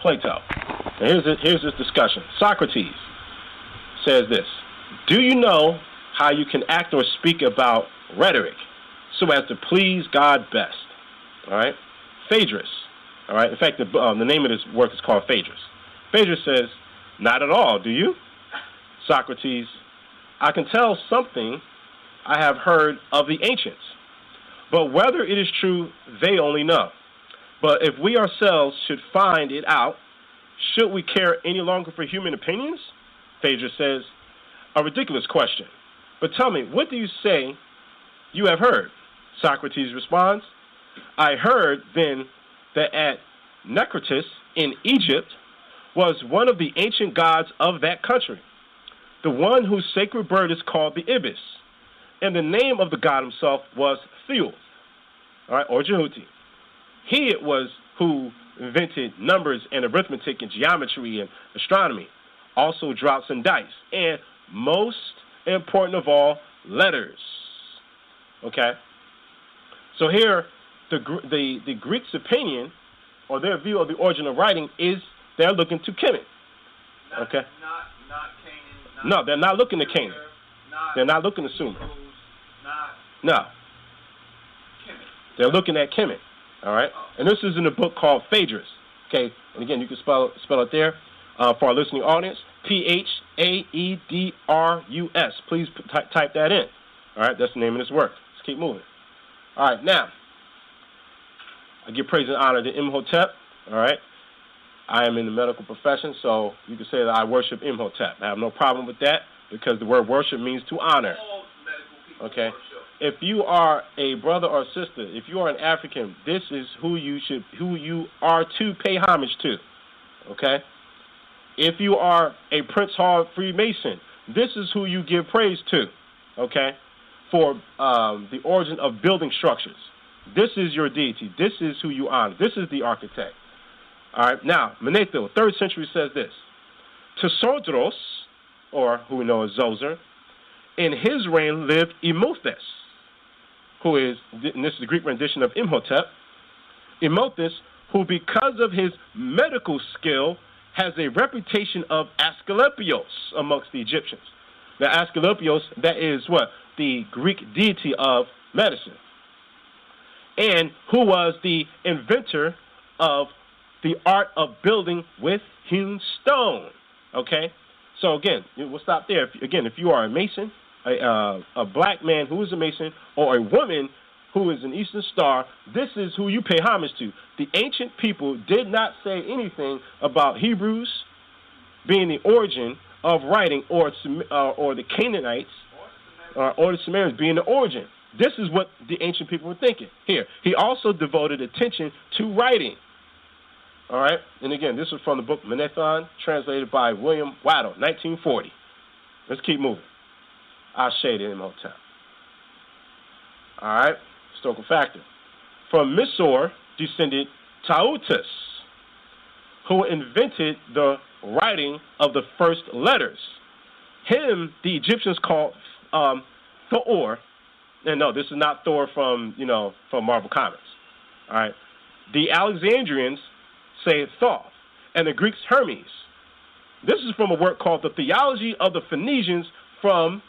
Plato. And here's this discussion. Socrates says this: do you know how you can act or speak about rhetoric so as to please God best? All right. Phaedrus. All right. In fact, the name of this work is called Phaedrus. Phaedrus says, not at all, do you? Socrates, I can tell something I have heard of the ancients, but whether it is true, they only know. But if we ourselves should find it out, should we care any longer for human opinions? Phaedrus says, a ridiculous question. But tell me, what do you say you have heard? Socrates responds, I heard then that at Nekritis in Egypt was one of the ancient gods of that country, the one whose sacred bird is called the ibis, and the name of the god himself was Theul, all right, or Jehuti. He it was who invented numbers and arithmetic and geometry and astronomy, also draughts and dice, and most important of all, letters. Okay? So here, the Greeks' opinion, or their view of the origin of writing, is they're looking to Kemet. Okay? Not Canaan. No, they're not looking to Canaan. They're not looking to Sumer. No. Kemet. They're looking at Kemet. All right? And this is in a book called Phaedrus. Okay? And again, you can spell it there for our listening audience. Phaedrus. Please type that in. All right? That's the name of this work. Let's keep moving. All right. Now, I give praise and honor to Imhotep. All right? I am in the medical profession, so you can say that I worship Imhotep. I have no problem with that because the word worship means to honor. All medical people okay? worship. If you are a brother or sister, if you are an African, this is who you are to pay homage to. Okay? If you are a Prince Hall Freemason, this is who you give praise to. Okay? For the origin of building structures. This is your deity. This is who you honor. This is the architect. All right, now, Manetho, 3rd century, says this. Tesodros, or who we know as Zoser, in his reign lived Imhotep, who is, and this is the Greek rendition of Imhotep, Imhotep, who because of his medical skill has a reputation of Asclepios amongst the Egyptians. Now, Asclepios, that is what? The Greek deity of medicine. And who was the inventor of the art of building with hewn stone. Okay? So again, we'll stop there. If you are a Mason, a black man who is a Mason, or a woman who is an Eastern Star, this is who you pay homage to. The ancient people did not say anything about Hebrews being the origin of writing, or the Canaanites, or the Sumerians being the origin. This is what the ancient people were thinking. Here, he also devoted attention to writing. All right? And again, this is from the book Medu, translated by William Waddell, 1940. Let's keep moving. I'll shade it in Imhotep. All right? Historical factor. From Misor descended Tautus, who invented the writing of the first letters. Him, the Egyptians called Thor. And no, this is not Thor from Marvel Comics. All right? The Alexandrians say Thoth, and the Greeks Hermes. This is from a work called The Theology of the Phoenicians from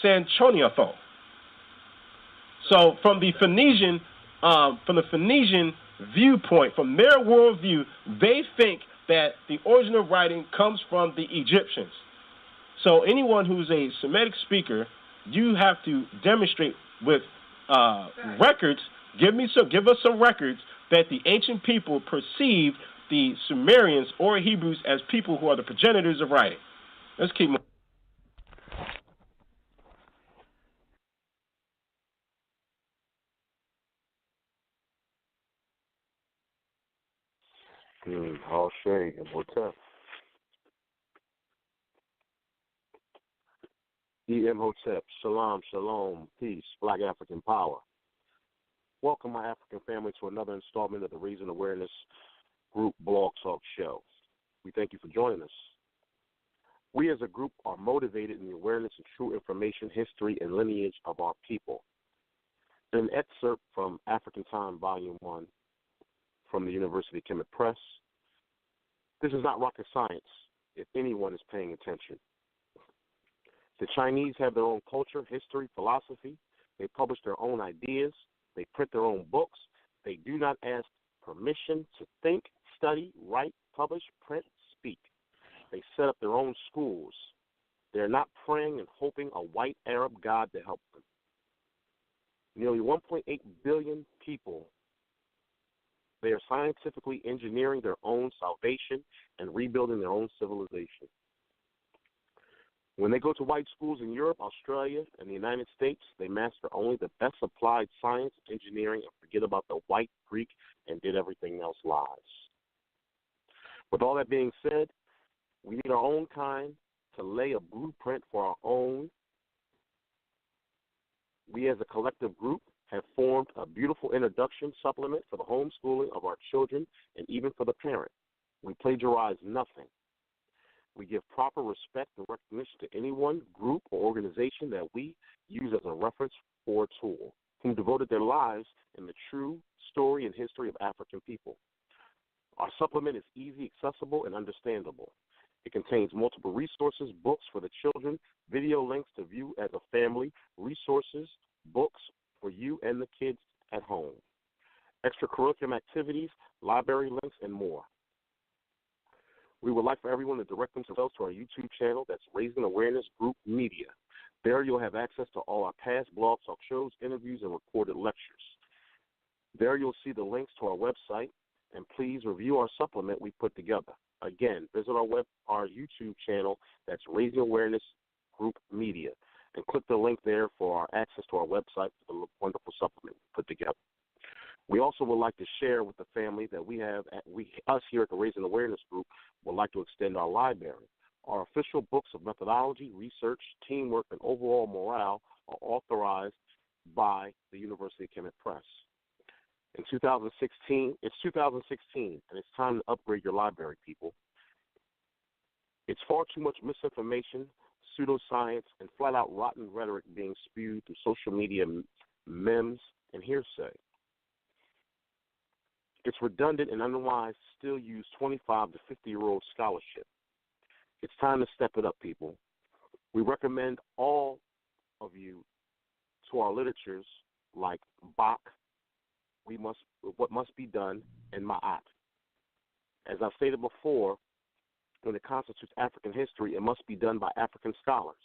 Sanchoniathon. So from the Phoenician viewpoint, from their worldview, they think that the origin of writing comes from the Egyptians. So anyone who's a Semitic speaker, you have to demonstrate with records. Give us some records that the ancient people perceived the Sumerians or Hebrews as people who are the progenitors of writing. Let's keep moving. All shade and Imhotep. Imhotep, shalom, shalom, peace, Black African power. Welcome, my African family, to another installment of the Reason Awareness Group Blog Talk Show. We thank you for joining us. We as a group are motivated in the awareness and true information, history, and lineage of our people. An excerpt from African Time, Volume 1, from the University of Kmt Press, This is not rocket science, if anyone is paying attention. The Chinese have their own culture, history, philosophy. They publish their own ideas. They print their own books. They do not ask permission to think, study, write, publish, print, speak. They set up their own schools. They're not praying and hoping a white Arab God to help them. Nearly 1.8 billion people, they are scientifically engineering their own salvation and rebuilding their own civilization. When they go to white schools in Europe, Australia, and the United States, they master only the best applied science, engineering, and forget about the white Greek and did everything else lies. With all that being said, we need our own kind to lay a blueprint for our own. We as a collective group have formed a beautiful introduction supplement for the homeschooling of our children and even for the parent. We plagiarize nothing. We give proper respect and recognition to anyone, group, or organization that we use as a reference or tool, who devoted their lives in the true story and history of African people. Our supplement is easy, accessible, and understandable. It contains multiple resources, books for the children, video links to view as a family, resources, books for you and the kids at home, extracurricular activities, library links, and more. We would like for everyone to direct themselves to our YouTube channel, that's Raising Awareness Group Media. There you'll have access to all our past blog talk shows, interviews, and recorded lectures. There you'll see the links to our website, and please review our supplement we put together. Again, visit our YouTube channel, that's Raising Awareness Group Media, and click the link there for our access to our website for the wonderful supplement we put together. We also would like to share with the family that us here at the Raising Awareness Group would like to extend our library. Our official books of methodology, research, teamwork, and overall morale are authorized by the University of Kmt Press. In 2016, it's 2016, and it's time to upgrade your library, people. It's far too much misinformation, pseudoscience, and flat-out rotten rhetoric being spewed through social media memes and hearsay. It's redundant and unwise to still use 25 to 50-year-old scholarship. It's time to step it up, people. We recommend all of you to our literatures like Blak, What Must Be Done, and Ma'at. As I stated before, when it constitutes African history, it must be done by African scholars.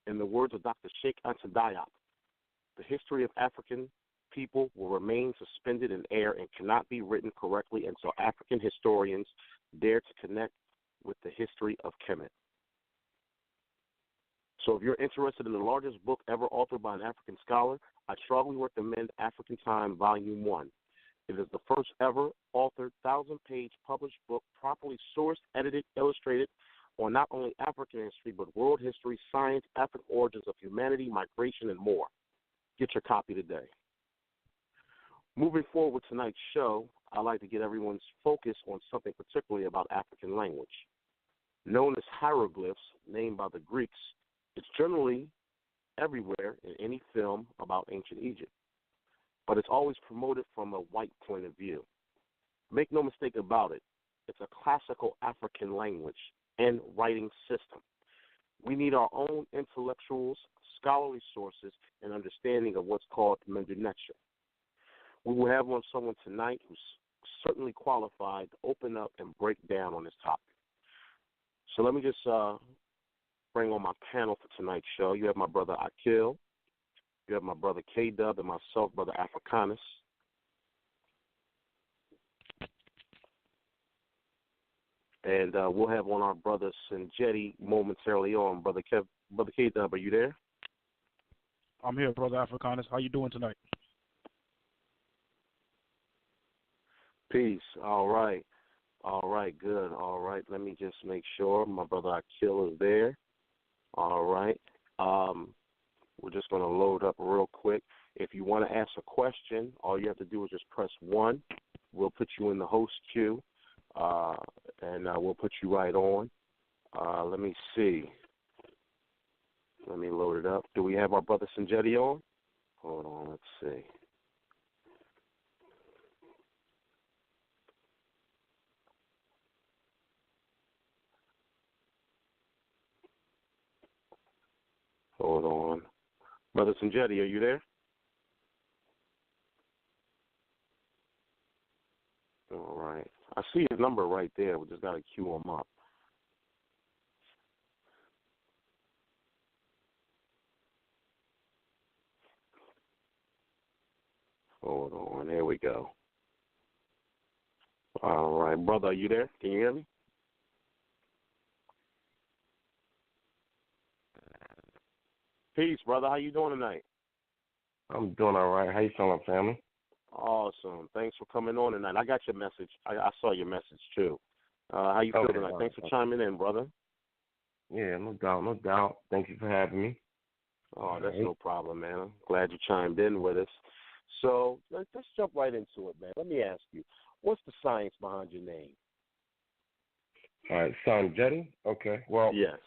In the words of Dr. Sheikh Anta Diop, the history of African people will remain suspended in air and cannot be written correctly until African historians dare to connect with the history of Kemet. So if you're interested in the largest book ever authored by an African scholar, I strongly recommend African Time Volume 1. It is the first ever authored 1,000-page published book, properly sourced, edited, illustrated, on not only African history, but world history, science, African origins of humanity, migration, and more. Get your copy today. Moving forward with tonight's show, I'd like to get everyone's focus on something particularly about African language. Known as hieroglyphs, named by the Greeks, it's generally everywhere in any film about ancient Egypt, but it's always promoted from a white point of view. Make no mistake about it, it's a classical African language and writing system. We need our own intellectuals, scholarly sources, and understanding of what's called Medu Ntchr. We will have on someone tonight who's certainly qualified to open up and break down on this topic. So let me just bring on my panel for tonight's show. You have my brother Akil, you have my brother K-Dub, and myself, brother Africanus. And we'll have on our brother Sonjedi momentarily on. Brother K-Dub, are you there? I'm here, brother Africanus. How you doing tonight? Peace. All right. Good. All right. Let me just make sure my brother Akil is there. All right. We're just going to load up real quick. If you want to ask a question, all you have to do is just press 1. We'll put you in the host queue, and we'll put you right on. Let me see. Let me load it up. Do we have our brother Sonjedi on? Hold on. Let's see. Hold on. Brother Sonjedi, are you there? All right. I see his number right there. We just got to queue him up. Hold on. There we go. All right. Brother, are you there? Can you hear me? Peace, brother. How you doing tonight? I'm doing all right. How you feeling, family? Awesome. Thanks for coming on tonight. I got your message. I saw your message, too. How you feeling tonight? Thanks for chiming in, brother. Yeah, no doubt, no doubt. Thank you for having me. Oh, that's no problem, man. I'm glad you chimed in with us. So let's jump right into it, man. Let me ask you, what's the science behind your name? All right, Sonjedi? Okay. Well, yes.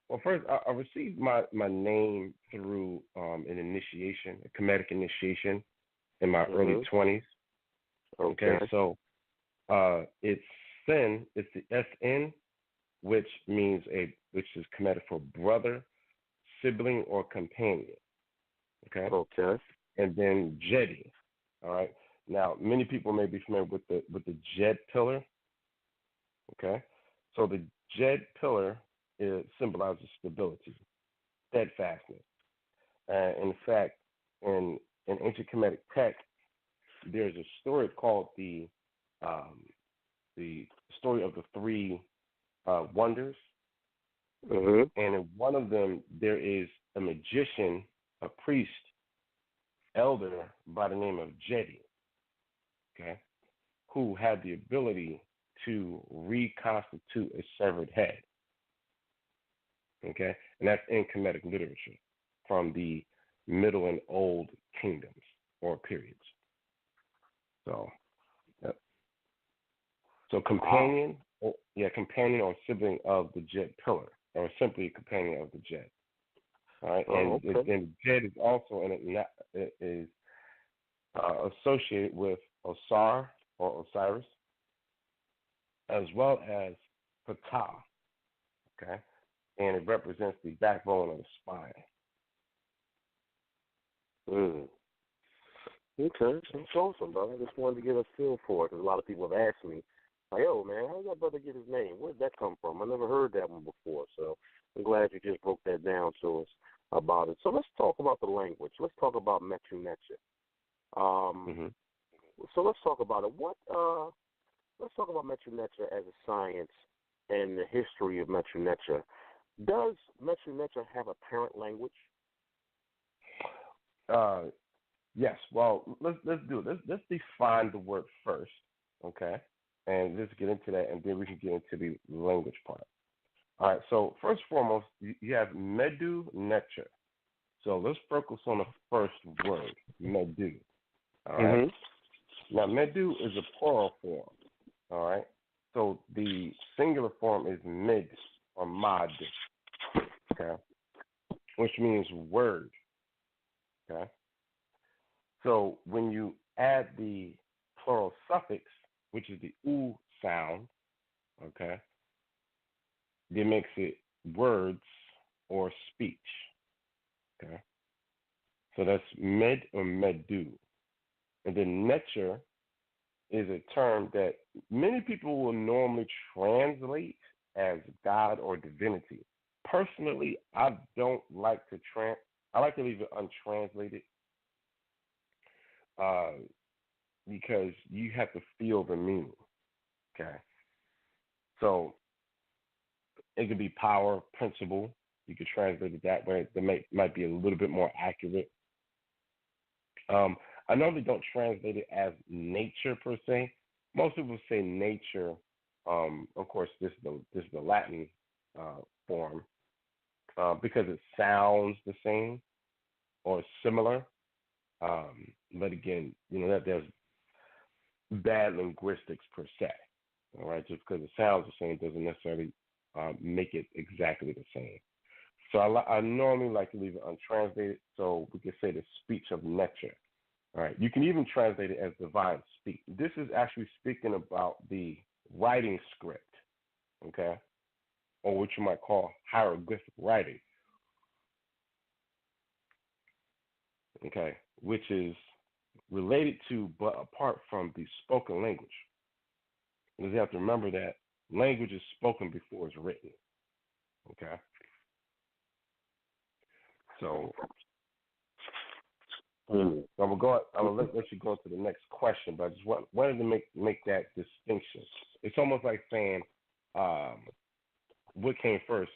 Well, first, I received my name through an initiation, a Kemetic initiation in my early 20s. Okay, so it's Sin, it's the SN, which is Kemetic for brother, sibling, or companion. Okay. Okay. And then Jedi. All right. Now, many people may be familiar with the Jed pillar. Okay. So the Jed pillar symbolizes stability, steadfastness. In fact, in ancient Kemetic text, there's a story called the story of the three wonders. And in one of them, there is a magician, a priest, elder by the name of Jedi, okay, who had the ability to reconstitute a severed head. Okay, and that's in Kemetic literature from the Middle and Old Kingdoms or periods. So, companion, companion or sibling of the Jed pillar, or simply companion of the Jed. All right, and Jed is also it is associated with Osar or Osiris, as well as Ptah. Okay. And it represents the backbone of the spine. Okay, that's awesome, brother. I just wanted to get a feel for it, because a lot of people have asked me, like, yo, man, how did that brother get his name? Where did that come from? I never heard that one before, so I'm glad you just broke that down to us about it. So let's talk about the language. Let's talk about Medu Ntchr. So let's talk about it. Let's talk about Medu Ntchr as a science and the history of Medu Ntchr. Does Medu Ntchr have a parent language? Yes. Well, let's do it. Let's define the word first, okay? And let's get into that, and then we can get into the language part. All right. So first and foremost, you have Medu Ntchr. So let's focus on the first word, Medu. All right. Now, Medu is a plural form. All right. So the singular form is mid or mad. Okay, which means word. Okay, so when you add the plural suffix, which is the u sound, okay, it makes it words or speech. Okay, so that's med or medu, and then Ntchr is a term that many people will normally translate as God or divinity. Personally, I don't like to I like to leave it untranslated because you have to feel the meaning. Okay, so it could be power, principle. You could translate it that way. That might be a little bit more accurate. I normally don't translate it as nature per se. Most people say nature. Of course, this is the Latin form. Because it sounds the same or similar. But again, that there's bad linguistics per se. All right, just because it sounds the same doesn't necessarily make it exactly the same. So I normally like to leave it untranslated, so we can say the speech of Ntchr. All right, you can even translate it as divine speak. This is actually speaking about the writing script, okay, or what you might call hieroglyphic writing, okay, which is related to but apart from the spoken language. Because you have to remember that language is spoken before it's written. Okay. So I'm gonna let you go to the next question, but I just wanted to make that distinction. It's almost like saying, what came first,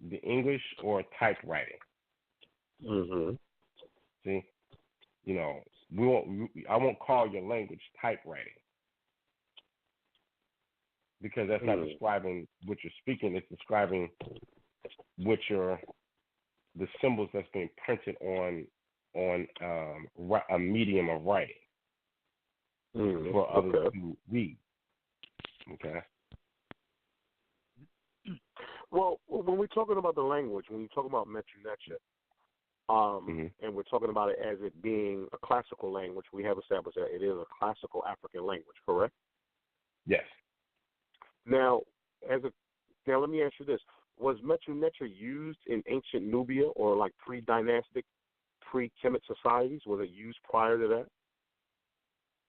the English or typewriting? Mm-hmm. See, I won't call your language typewriting because that's not describing what you're speaking. It's describing the symbols that's being printed on a medium of writing for others to read. Okay. Well, when we're talking about the language, when you talk about Medu Ntchr, and we're talking about it as it being a classical language, we have established that it is a classical African language, correct? Yes. Now, let me ask you this: was Medu Ntchr used in ancient Nubia or like pre-dynastic, pre-Kemet societies? Was it used prior to that?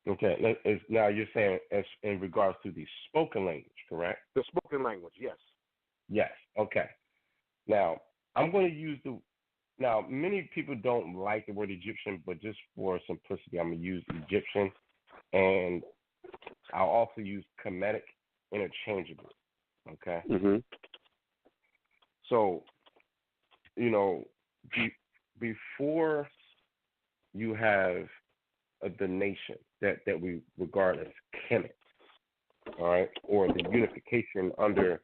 Okay. Now you're saying as in regards to the spoken language, correct? The spoken language, yes. Yes. Okay. Now I'm going to use Now many people don't like the word Egyptian, but just for simplicity, I'm going to use Egyptian, and I'll also use Kemetic interchangeably. Okay. Mm-hmm. So, before you have the nation that we regard as Kemet, all right, or the unification under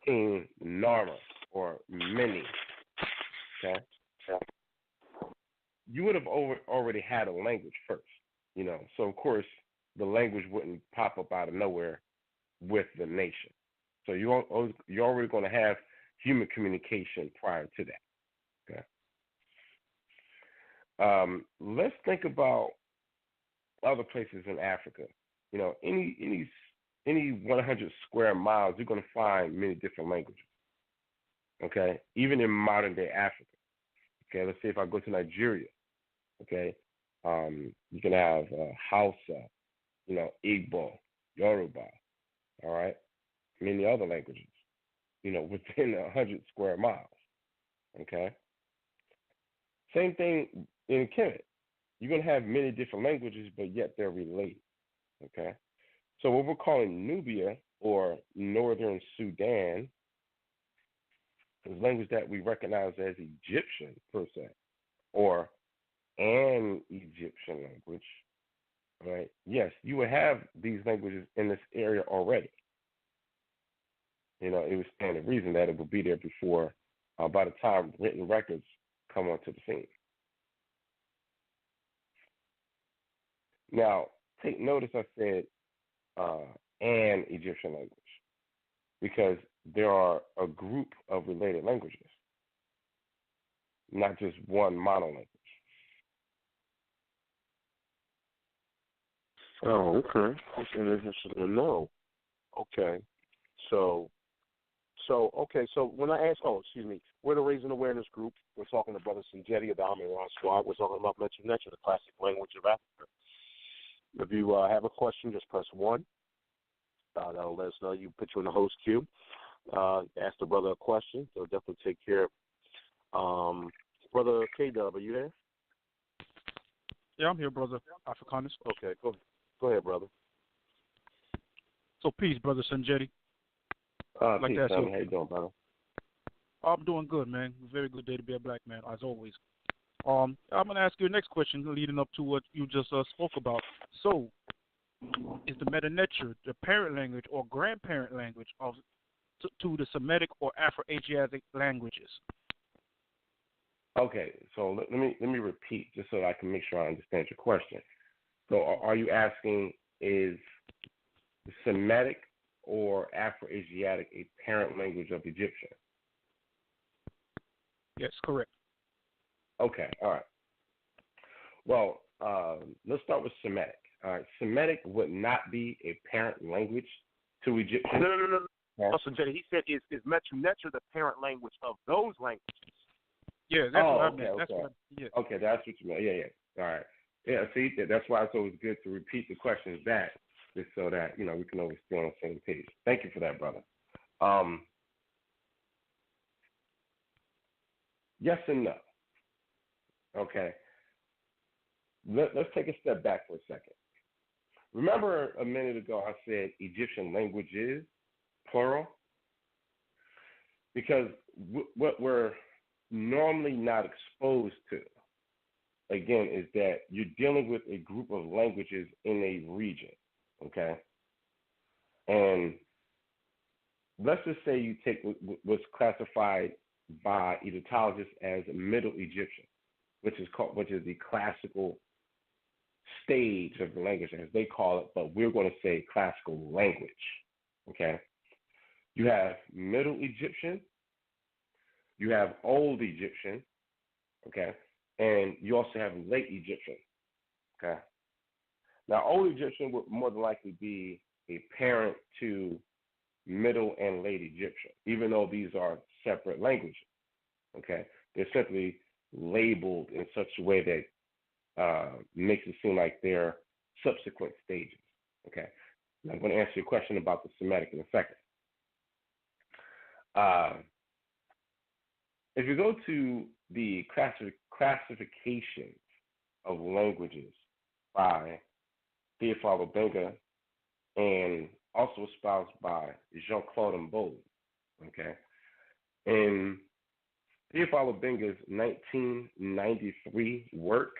King Nara or Mene, okay, you would have already had a language first, So of course the language wouldn't pop up out of nowhere with the nation. So you're already going to have human communication prior to that. Okay. Let's think about other places in Africa. Any 100 square miles, you're going to find many different languages. Okay, even in modern day Africa. Okay, let's say if I go to Nigeria. Okay, you can have Hausa, Igbo, Yoruba. All right, many other languages. Within 100 square miles. Okay. Same thing in Kemet. You're going to have many different languages, but yet they're related. Okay. So what we're calling Nubia or Northern Sudan is language that we recognize as Egyptian per se, or an Egyptian language. Right? Yes, you would have these languages in this area already. It was standard reason that it would be there before, by the time written records come onto the scene. Now, take notice I said an Egyptian language because there are a group of related languages, not just one monolanguage. Oh, okay. That's interesting to know. Okay. So when I ask, we're the Raising Awareness Group. We're talking to Brother Sonjedi of the AmenRa Squad. We're talking about Medu Ntchr, the classic language of Africa. If you have a question, just press 1. That'll let us know. You put you in the host queue. Ask the brother a question. They'll definitely take care of it. Brother K-Dub, are you there? Yeah, I'm here, brother Africanus. Okay, go ahead, brother. So peace, brother Sonjedi. Peace, that. How you doing, brother? I'm doing good, man. Very good day to be a black man, as always. I'm going to ask you the next question leading up to what you just spoke about. So, is the Medu Ntchr the parent language or grandparent language to the Semitic or Afro-Asiatic languages? Okay, so let me repeat just so that I can make sure I understand your question. So are you asking, is the Semitic or Afro-Asiatic a parent language of Egyptian? Yes, correct. Okay, all right. Well, let's start with Semitic. All right, Semitic would not be a parent language to Egyptian. No. Sonjedi, he said, is Medu Ntchr the parent language of those languages? Yeah, that's what I okay, meant. okay. That's what. Yeah. Okay, that's what you meant. Yeah, yeah. All right. Yeah, see, that's why it's always good to repeat the questions back, just so that we can always stay on the same page. Thank you for that, brother. Yes and no. Okay. Let's take a step back for a second. Remember a minute ago I said Egyptian languages, plural? Because what we're normally not exposed to, again, is that you're dealing with a group of languages in a region, okay? And let's just say you take what's classified by Egyptologists as Middle Egyptian, which is the classical stage of the language, as they call it, but we're going to say classical language, okay? You have Middle Egyptian, you have Old Egyptian, okay, and you also have Late Egyptian, okay? Now, Old Egyptian would more than likely be a parent to Middle and Late Egyptian, even though these are separate languages, okay? They're simply labeled in such a way that makes it seem like they're subsequent stages, okay? Now, I'm going to answer your question about the Semitic in a second. If you go to the classification of languages by Theophile Obenga and also espoused by Jean-Claude Mboli, okay? In Theophile Obenga's 1993 work,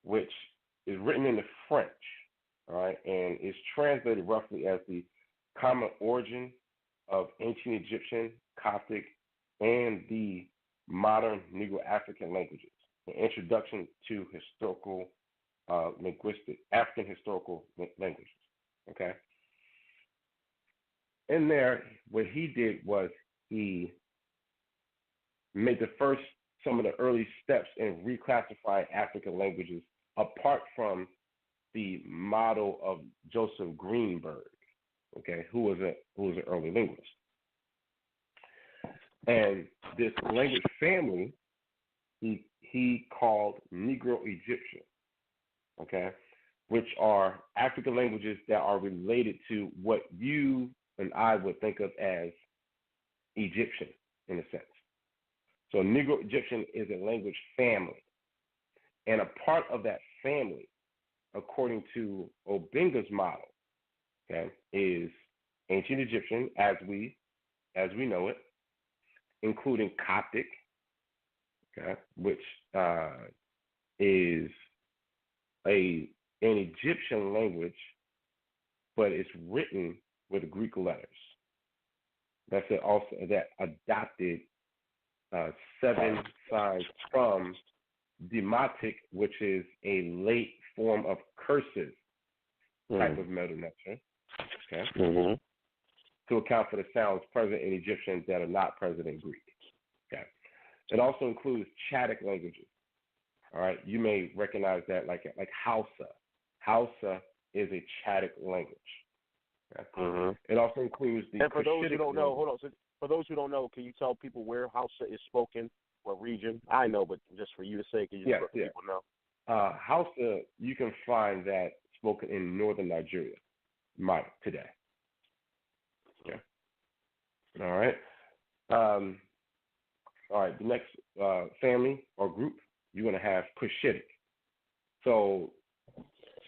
which is written in the French, all right, and is translated roughly as the common origin of ancient Egyptian, Coptic, and the modern Negro-African languages, an introduction to historical African historical languages, okay? In there, what he did was he made some of the early steps in reclassifying African languages apart from the model of Joseph Greenberg, okay, who was an early linguist. And this language family he called Negro Egyptian, okay, which are African languages that are related to what you and I would think of as Egyptian in a sense. So Negro Egyptian is a language family. And a part of that family, according to Obenga's model, okay, is ancient Egyptian as we know it, including Coptic, okay, which is an Egyptian language, but it's written with Greek letters. That's it also that adopted 7 signs from Demotic, which is a late form of cursive type of Medu Ntchr, okay, to account for the sounds present in Egyptian that are not present in Greek. Okay. It also includes Chadic languages. All right, you may recognize that like Hausa. Hausa is a Chadic language. Okay. It also includes the. And for those who don't know, hold on. So for those who don't know, can you tell people where Hausa is spoken, what region? I know, but just for you to say, can you let people know? Hausa, you can find that spoken in northern Nigeria, today. Okay. All right. All right. The next family or group, you're going to have Cushitic. So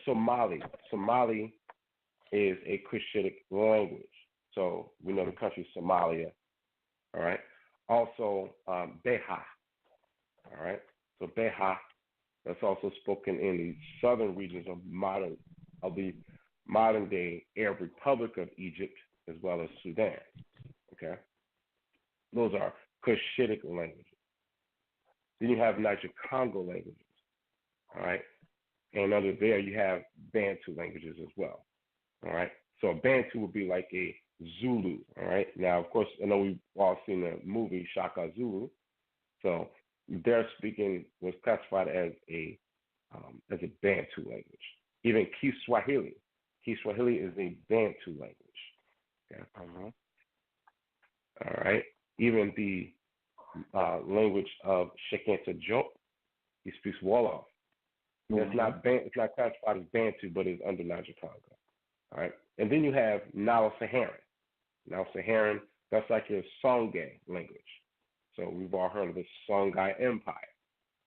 Somali is a Cushitic language. So we know the country Somalia. All right. Also Beha. All right. So Beha, that's also spoken in the southern regions of the modern day Arab Republic of Egypt as well as Sudan. Okay. Those are Cushitic languages. Then you have Niger-Congo languages. All right. And under there you have Bantu languages as well. All right. So a Bantu would be like a Zulu. All right. Now, of course, I know we've all seen the movie Shaka Zulu. So their speaking was classified as a Bantu language. Even Kiswahili. Kiswahili is a Bantu language. Okay. All right. Even the language of Sheikh Ntchr. He speaks Wolof. It's not classified as Bantu, but it's under Niger Congo. All right, and then you have Nilo-Saharan. Nilo-Saharan, that's like your Songhai language. So we've all heard of the Songhai Empire.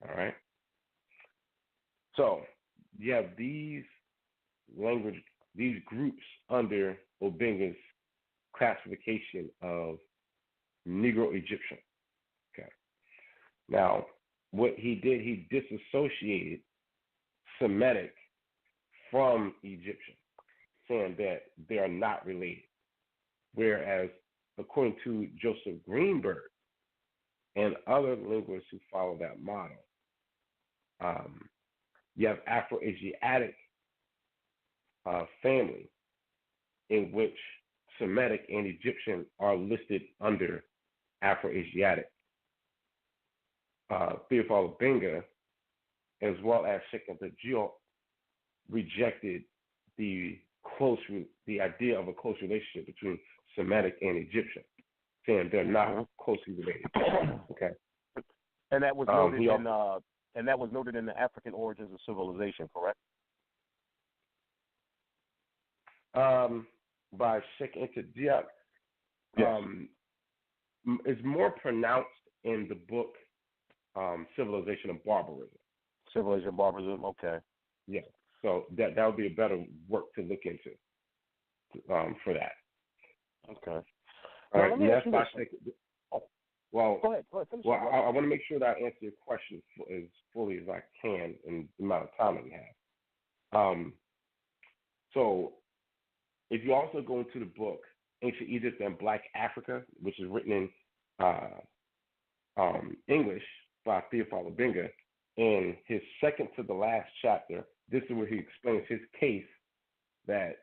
All right. So you have these groups under Obenga's classification of Negro Egyptian. Okay. Now, what he did, he disassociated Semitic from Egyptian, saying that they are not related. Whereas, according to Joseph Greenberg and other linguists who follow that model, you have Afro-Asiatic family in which Semitic and Egyptian are listed under Afro-Asiatic. Theophilus Benga, as well as Sheikh Ntchr, rejected the idea of a close relationship between Semitic and Egyptian, saying they're not closely related. Okay, and that was noted in the African Origins of Civilization, correct? By Sheikh Ntchr, is more pronounced in the book Civilization and Barbarism. Civilization and Barbarism, okay. Yeah, so that would be a better work to look into for that. Okay. All right, and that's by well, go ahead. Well, I want to make sure that I answer your question as fully as I can in the amount of time that we have. So, if you also go into the book Ancient Egypt and Black Africa, which is written in English by Theophilus Benga, in his second to the last chapter, this is where he explains his case that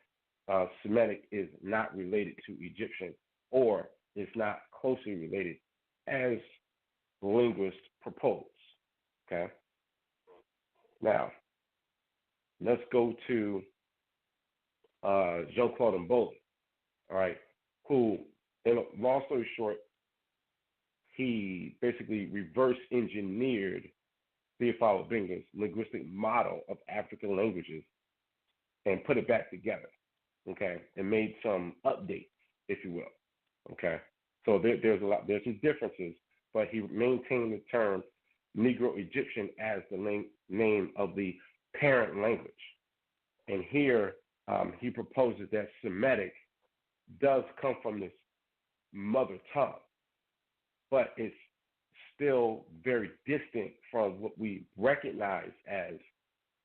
Semitic is not related to Egyptian or is not closely related as linguists propose. Okay? Now, let's go to Jean-Claude Mboli, all right, who, in a long story short, he basically reverse engineered Theophilus Benga's linguistic model of African languages and put it back together, okay, and made some updates, if you will, okay. So there's some differences, but he maintained the term Negro Egyptian as the name of the parent language. And here he proposes that Semitic does come from this mother tongue, but it's still very distant from what we recognize as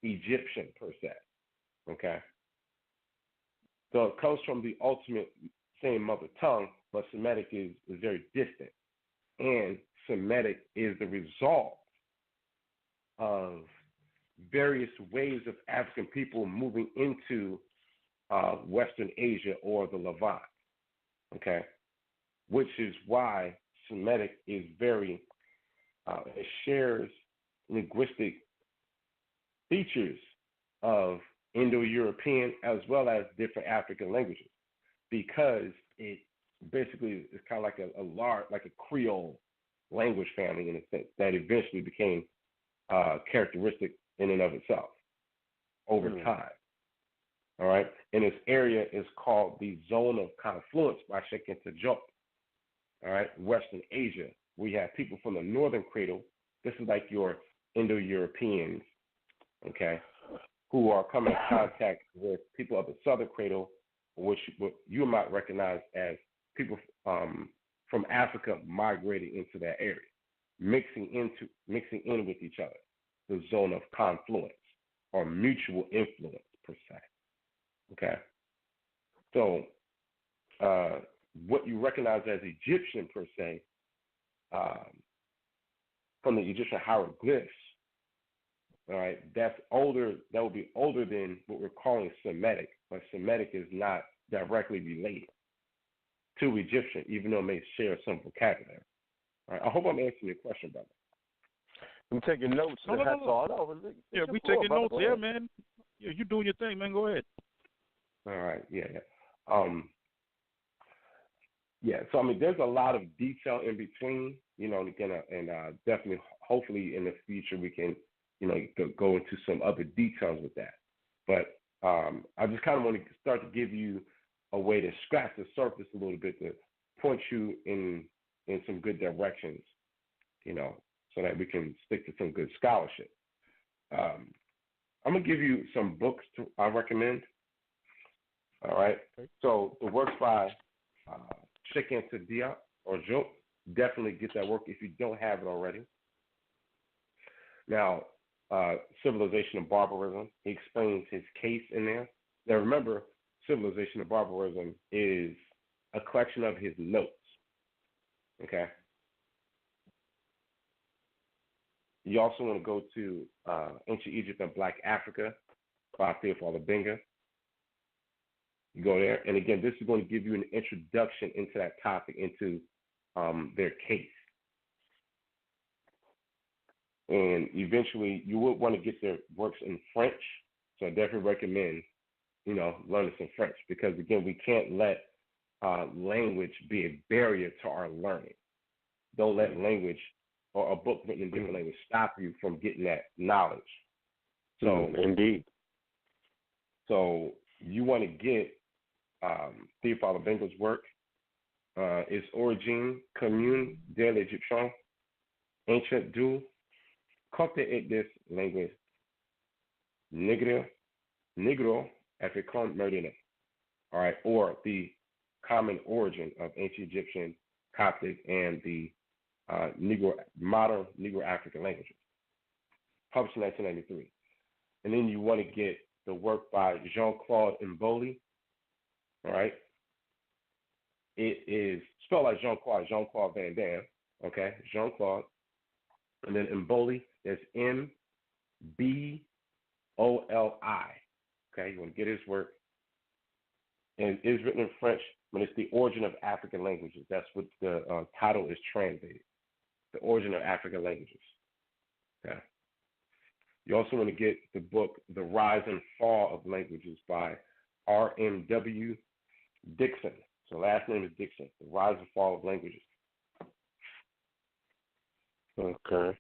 Egyptian per se. Okay? So it comes from the ultimate same mother tongue, but Semitic is very distant. And Semitic is the result of various waves of African people moving into Western Asia or the Levant. Okay? Which is why Semitic is very, it shares linguistic features of Indo-European as well as different African languages, because it basically is kind of like a large, like a Creole language family in a sense that eventually became characteristic in and of itself over time. All right, and this area is called the Zone of Confluence by Sheikh Ntchr. All right, Western Asia. We have people from the Northern Cradle. This is like your Indo-Europeans, okay, who are coming in contact with people of the Southern Cradle, which you might recognize as people from Africa migrating into that area, mixing in with each other. The zone of confluence or mutual influence per se. Okay, so what you recognize as Egyptian per se, from the Egyptian hieroglyphs, all right, that's older. That would be older than what we're calling Semitic, but Semitic is not directly related to Egyptian, even though it may share some vocabulary. All right, I hope I'm answering your question, brother. I'm taking notes. No. Yeah, we taking notes. Yeah, man. Yeah, you doing your thing, man. Go ahead. All right. Yeah. Yeah, so I mean, there's a lot of detail in between, you know, and again, definitely, hopefully, in the future, we can, you know, go into some other details with that. But I just kind of want to start to give you a way to scratch the surface a little bit to point you in some good directions, you know, so that we can stick to some good scholarship. I'm gonna give you some books I recommend. All right. Okay. So the works by Sheikh Diop or Joe, definitely get that work if you don't have it already. Now, Civilization of Barbarism, he explains his case in there. Now remember, Civilization of Barbarism is a collection of his notes. Okay. You also want to go to Ancient Egypt and Black Africa by Theophile Benga. You go there, and again, this is going to give you an introduction into that topic, into their case. And eventually, you would want to get their works in French. So I definitely recommend, you know, learning some French because, again, we can't let language be a barrier to our learning. Don't let language or a book written in different language stop you from getting that knowledge. So, indeed. So you want to get Theophile Benga's work. Its origine commune de l'Égyptien, ancient du Copte et des langues Negro African Meridian. All right, or the common origin of ancient Egyptian, Coptic, and the modern Negro African languages, published in 1993. And then you want to get the work by Jean-Claude Mboli. All right. It is spelled like Jean-Claude Van Damme. Okay, Jean-Claude. And then Mboli is Mboli. Okay, you want to get his work. And it is written in French, but it's the origin of African languages. That's what the title is translated. The origin of African languages. Okay. You also want to get the book, The Rise and Fall of Languages by R.M.W. Dixon. So last name is Dixon. The Rise and Fall of Languages. Okay.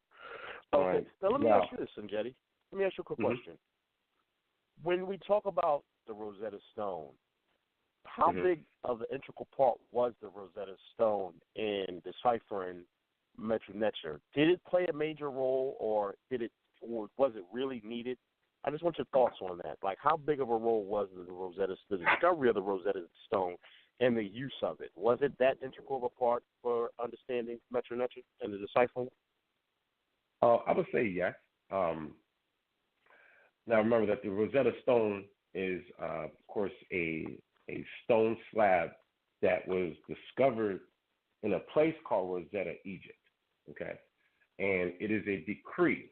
All right. So let me ask you this, Sonjedi. Let me ask you a quick question. When we talk about the Rosetta Stone, how big of an integral part was the Rosetta Stone in deciphering Medu Ntchr? Did it play a major role, or was it really needed? I just want your thoughts on that. Like, how big of a role was the discovery of the Rosetta Stone and the use of it? Was it that integral of a part for understanding Medu Ntchr and the deciphering? I would say yes. Now remember that the Rosetta Stone is, of course, a stone slab that was discovered in a place called Rosetta, Egypt. Okay, and it is a decree.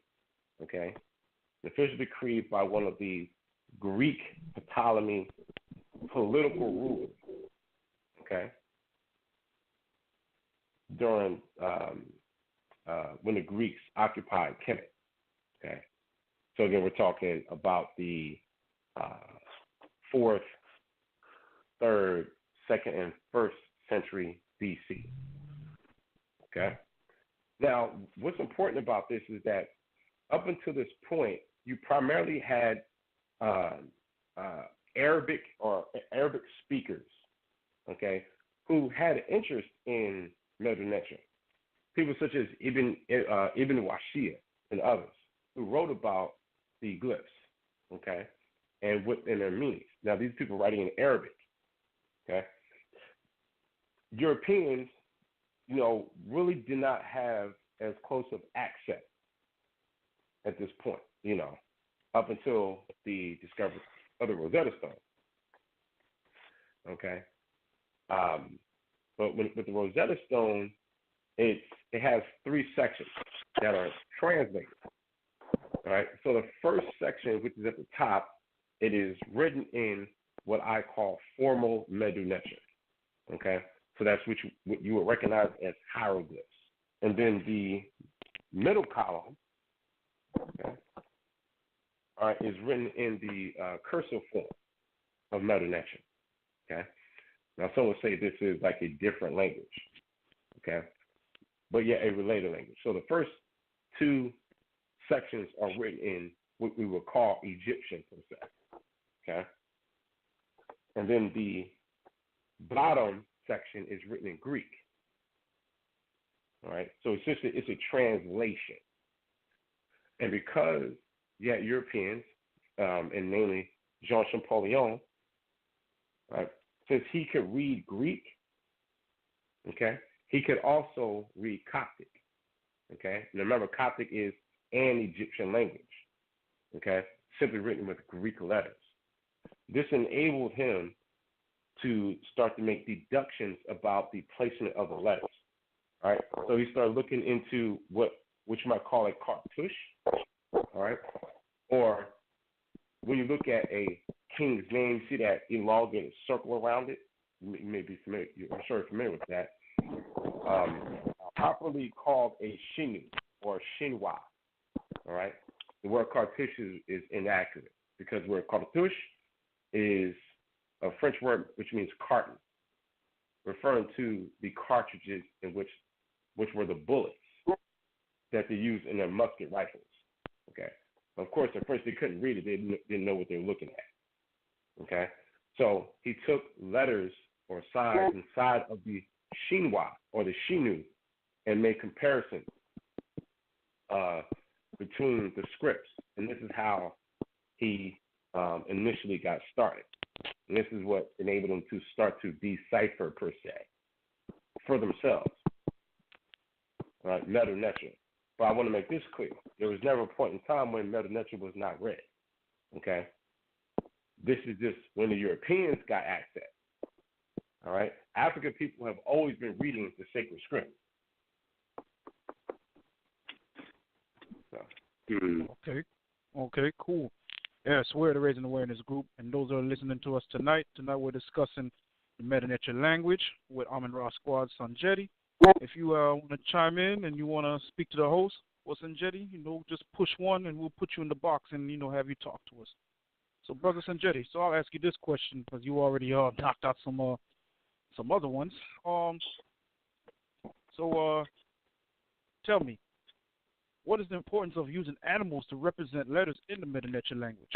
Okay, an official decree by one of the Greek Ptolemy political rulers. Okay, during when the Greeks occupied Kemet. Okay, so again, we're talking about the 4th, 3rd, 2nd, and 1st century BC. Okay. Now, what's important about this is that up until this point, you primarily had Arabic speakers, okay, who had interest in Medu Ntchr. People such as Ibn Washia and others who wrote about the glyphs, okay, and their meanings. Now, these people writing in Arabic, okay. Europeans, you know, really did not have as close of access at this point, you know, up until the discovery of the Rosetta Stone. Okay. But with the Rosetta Stone, it has 3 sections that are translated. All right. So the first section, which is at the top, it is written in what I call formal Medu Ntchr. Okay. So that's what you would recognize as hieroglyphs. And then the middle column, okay, all right, is written in the cursive form of Medu Ntchr. Okay. Now, some would say this is like a different language, okay? But yeah, a related language. So the first two sections are written in what we would call Egyptian, per se, okay? And then the bottom section is written in Greek, all right? So it's a translation. And because you had Europeans, and namely Jean Champollion, right, since he could read Greek, okay, he could also read Coptic, okay? And remember, Coptic is an Egyptian language, okay, simply written with Greek letters. This enabled him to start to make deductions about the placement of the letters, all right? So he started looking into what you might call a cartouche, all right? Or when you look at a king's name, see that elongated circle around it? You may be familiar, I'm sure you're familiar with that. Properly called a shinu or chinois, all right? The word cartouche is inaccurate because the word cartouche is a French word which means carton, referring to the cartridges in which were the bullets that they used in their musket rifles, okay? Of course, at first they couldn't read it. They didn't know what they were looking at, okay? So he took letters or signs inside of the chinois or the shinu and made comparisons between the scripts. And this is how he initially got started. And this is what enabled him to start to decipher, per se, for themselves. All right, Medu Ntchr. But I want to make this clear. There was never a point in time when Medu Ntchr was not read. Okay? This is just when the Europeans got access. All right? African people have always been reading the sacred script. So, Okay, cool. Yeah, swear to Raising Awareness Group, and those that are listening to us tonight. Tonight we're discussing the Medu Ntchr language with AmenRa Squad Sonjedi. If you want to chime in and you want to speak to the host or Sonjedi, just push one and we'll put you in the box and have you talk to us. So, Brother Sonjedi, so I'll ask you this question because you already knocked out some other ones. Tell me, what is the importance of using animals to represent letters in the Medu Ntchr language?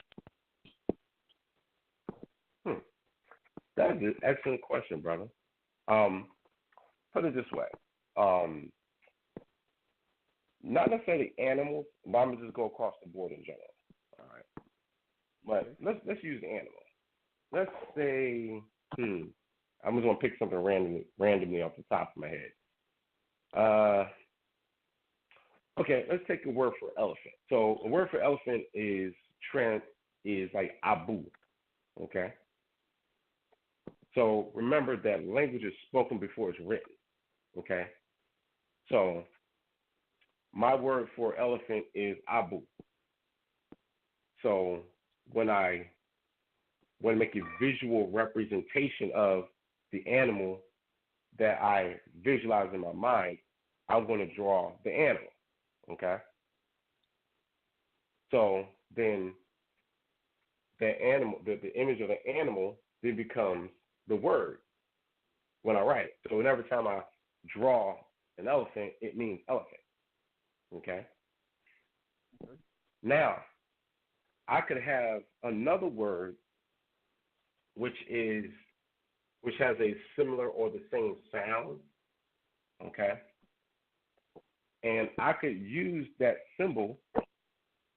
That is an excellent question, brother. Put it this way. Not necessarily animals, but I'm going to just go across the board in general. All right. But let's use the animal. Let's say, I'm just going to pick something randomly off the top of my head. Okay, let's take a word for elephant. So a word for elephant is like abu, okay? So remember that language is spoken before it's written, okay? So my word for elephant is abu. So when I make a visual representation of the animal that I visualize in my mind, I'm going to draw the animal, okay? So then the animal, the image of the animal then becomes the word when I write it. So whenever time I draw an elephant, it means elephant, okay? Now, I could have another word which has a similar or the same sound, okay? And I could use that symbol,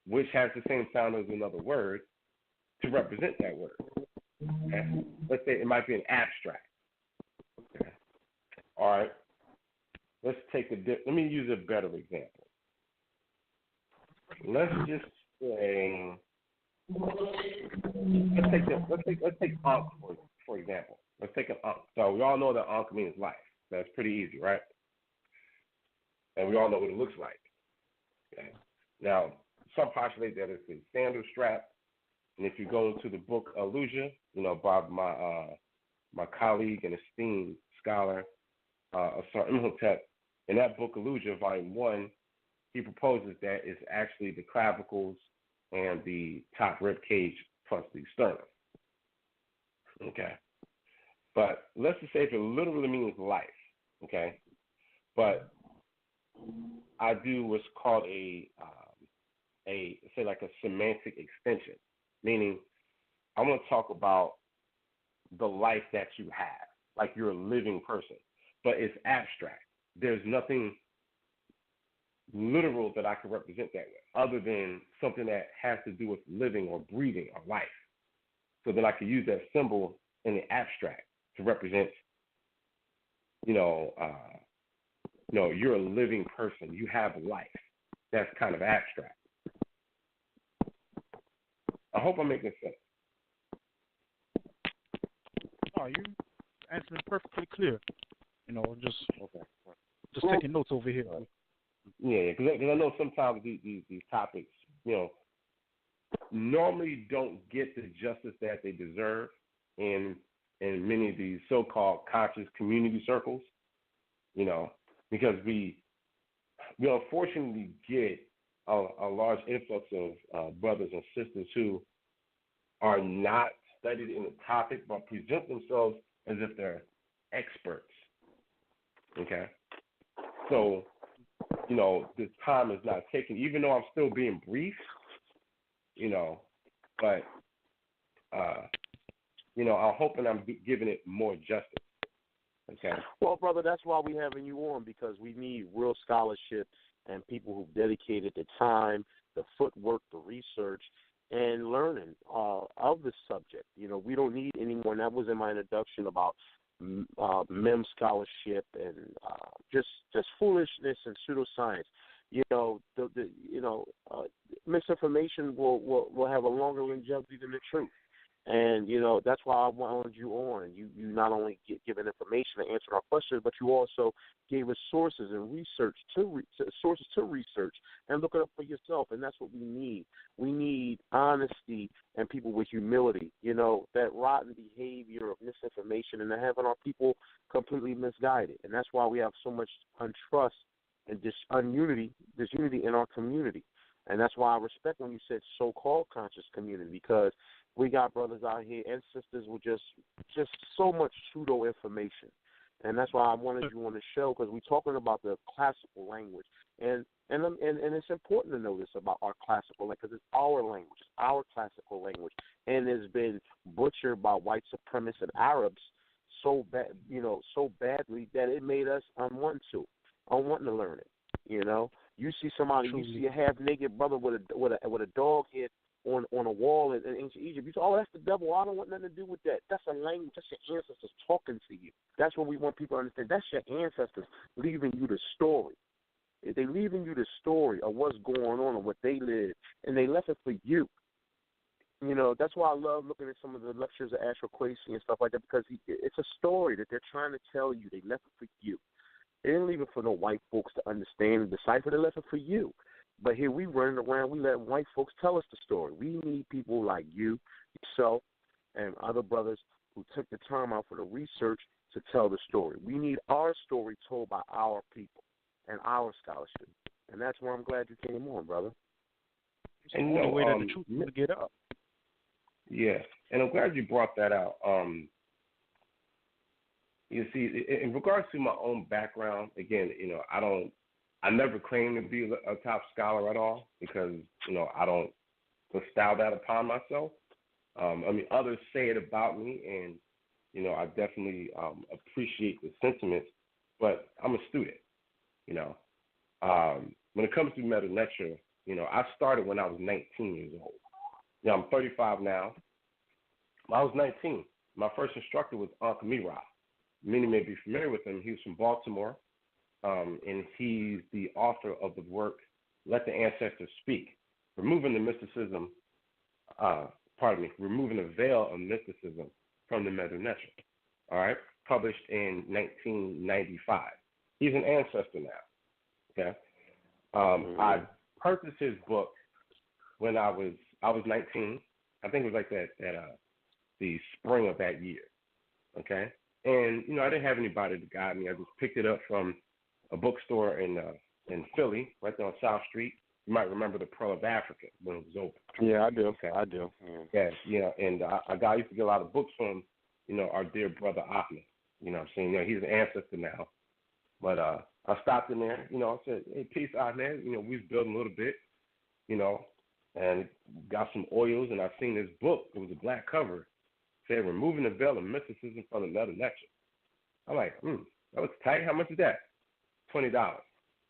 which has the same sound as another word, to represent that word. Okay? Let's say it might be an abstract. Okay. All right. Let's take let me use a better example. Let's just say, let's take Ankh for example. Let's take an Ankh. So we all know that Ankh means life. That's pretty easy, right? And we all know what it looks like. Okay. Now, some postulate that it's a sandal strap. And if you go to the book Illusion, by my colleague and esteemed scholar, Asar Imhotep, in that book Illusion, Volume 1, he proposes that it's actually the clavicles and the top rib cage plus the sternum. Okay. But let's just say if it literally means life, okay? But I do what's called a semantic extension, meaning I want to talk about the life that you have, like you're a living person, but it's abstract. There's nothing literal that I can represent that with, other than something that has to do with living or breathing or life. So then I can use that symbol in the abstract to represent, you're a living person. You have life. That's kind of abstract. I hope I'm making sense. Oh, you answering perfectly clear. Just Okay. taking notes over here. Yeah, because I know sometimes these topics, normally don't get the justice that they deserve in many of these so-called conscious community circles, because we unfortunately get a large influx of brothers and sisters who are not studied in the topic but present themselves as if they're experts. Okay? So, this time is not taken, even though I'm still being brief, but, I'm hoping I'm giving it more justice. Okay. Well, brother, that's why we're having you on, because we need real scholarship and people who've dedicated the time, the footwork, the research, and learning of the subject. We don't need anyone. That was in my introduction about MEM scholarship and just foolishness and pseudoscience. Misinformation will have a longer longevity than the truth. And, that's why I wanted you on. You not only given information and answering our questions, but you also gave us sources and research sources to research and look it up for yourself. And that's what we need. We need honesty and people with humility, that rotten behavior of misinformation and having our people completely misguided. And that's why we have so much untrust and disunity in our community. And that's why I respect when you said so-called conscious community, because we got brothers out here and sisters with just so much pseudo information, and that's why I wanted you on the show, because we're talking about the classical language, and it's important to know this about our classical language, because it's our language, it's our classical language, and it's been butchered by white supremacists and Arabs so badly that it made us unwanting to learn it. You see somebody, you see a half naked brother with a dog head on a wall in ancient Egypt. You say, oh, that's the devil. I don't want nothing to do with that. That's a language. That's your ancestors talking to you. That's what we want people to understand. That's your ancestors leaving you the story. They leaving you the story of what's going on and what they lived, and they left it for you. That's why I love looking at some of the lectures of Ashra Kwesi and stuff like that, because it's a story that they're trying to tell you. They left it for you. They didn't leave it for no white folks to understand and decipher. They left it for you. But here we running around, we let white folks tell us the story. We need people like you, yourself, and other brothers who took the time out for the research to tell the story. We need our story told by our people and our scholarship. And that's why I'm glad you came on, brother. And the way that the truth is going to get up. Yeah, and I'm glad you brought that out. You see, in regards to my own background, again, I never claim to be a top scholar at all, because, I don't bestow that upon myself. Others say it about me, and, I definitely appreciate the sentiments, but I'm a student, When it comes to Medu Ntchr, I started when I was 19 years old. I'm 35 now. When I was 19, my first instructor was AmenRa. Many may be familiar with him. He was from Baltimore. And he's the author of the work, Let the Ancestors Speak, removing the veil of mysticism from the Medu Ntchr, all right, published in 1995. He's an ancestor now, okay? I purchased his book when I was 19. I think it was like the spring of that year, okay? And, I didn't have anybody to guide me. I just picked it up from a bookstore in Philly, right there on South Street. You might remember the Pearl of Africa when it was open. Yeah, I do. Okay. I do. Yeah, and I used to get a lot of books from, our dear brother Ahmed. You know what I'm saying? He's an ancestor now. But I stopped in there, I said, hey, peace, Ahmed. We was building a little bit, and got some oils, and I seen this book. It was a black cover. It said, Removing the Veil of Mysticism from the Medu Ntchr. I'm like, that looks tight. How much is that? $20.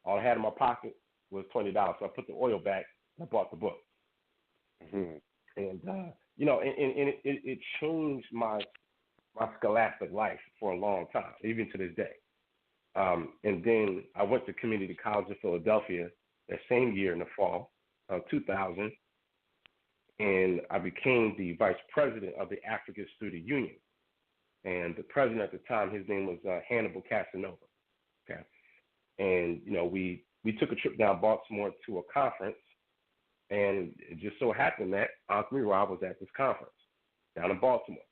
All I had in my pocket was $20. So I put the oil back and I bought the book. Mm-hmm. And, it changed my scholastic life for a long time, even to this day. And then I went to Community College of Philadelphia that same year in the fall of 2000, and I became the vice president of the African Student Union. And the president at the time, his name was Hannibal Casanova. Okay, and we took a trip down Baltimore to a conference, and it just so happened that AmenRa was at this conference down in Baltimore.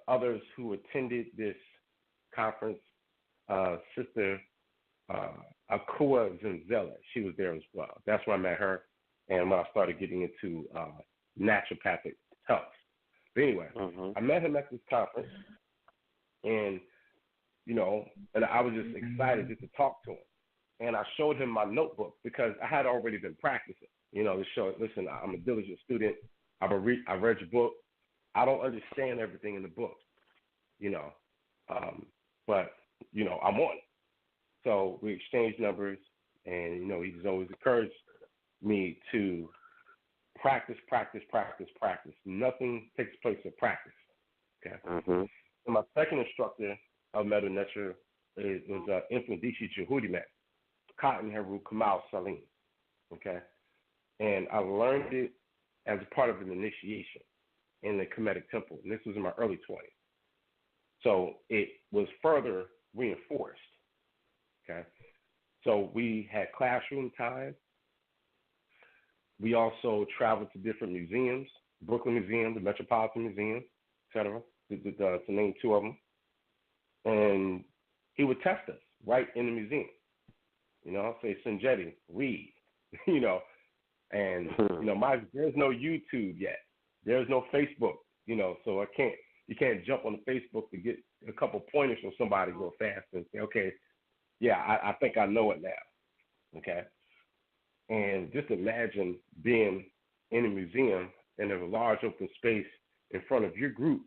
Others who attended this conference, Sister Akua Zinzela, she was there as well. That's where I met her, and when I started getting into naturopathic health. But anyway, I met him at this conference, and and I was just excited just to talk to him. And I showed him my notebook because I had already been practicing, to show, listen, I'm a diligent student. I read your book. I don't understand everything in the book, but, I'm on it. So we exchanged numbers, and, he's always encouraged me to practice. Nothing takes place in practice, okay? Mm-hmm. And my second instructor of Medu Ntchr was Infant Dishi Jehudimat, Cotton Heru Kamal Salim, okay? And I learned it as a part of an initiation in the Kemetic Temple, and this was in my early 20s. So it was further reinforced, okay? So we had classroom time. We also traveled to different museums, Brooklyn Museum, the Metropolitan Museum, et cetera, to name two of them. And he would test us right in the museum. Say, Sonjedi, read, and, there's no YouTube yet. There's no Facebook, so you can't jump on the Facebook to get a couple pointers from somebody real fast and say, okay, yeah, I think I know it now, okay? And just imagine being in a museum and there's a large open space in front of your group,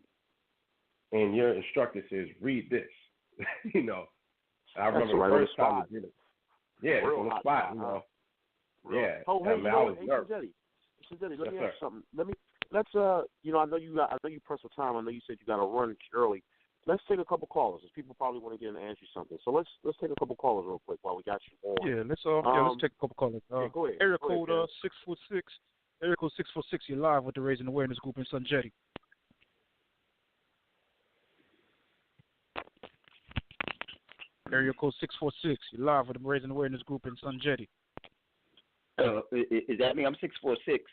and your instructor says, read this. I remember the first time we did it. Yeah, it's on the spot, Yeah. Oh, hey, I was nervous. Sonjedi, let me ask you something. Let's I know you pressed for time. I know you said you got to run early. Let's take a couple callers. People probably want to get in and ask you something. So let's take a couple callers real quick while we got you on. Yeah, let's take a couple callers. Go ahead. Area code 646. Area code 646. You're live with the Raising Awareness Group in Sonjedi. Area code 646. You're live with the Raising Awareness Group in Sonjedi. Is that me? I'm 646.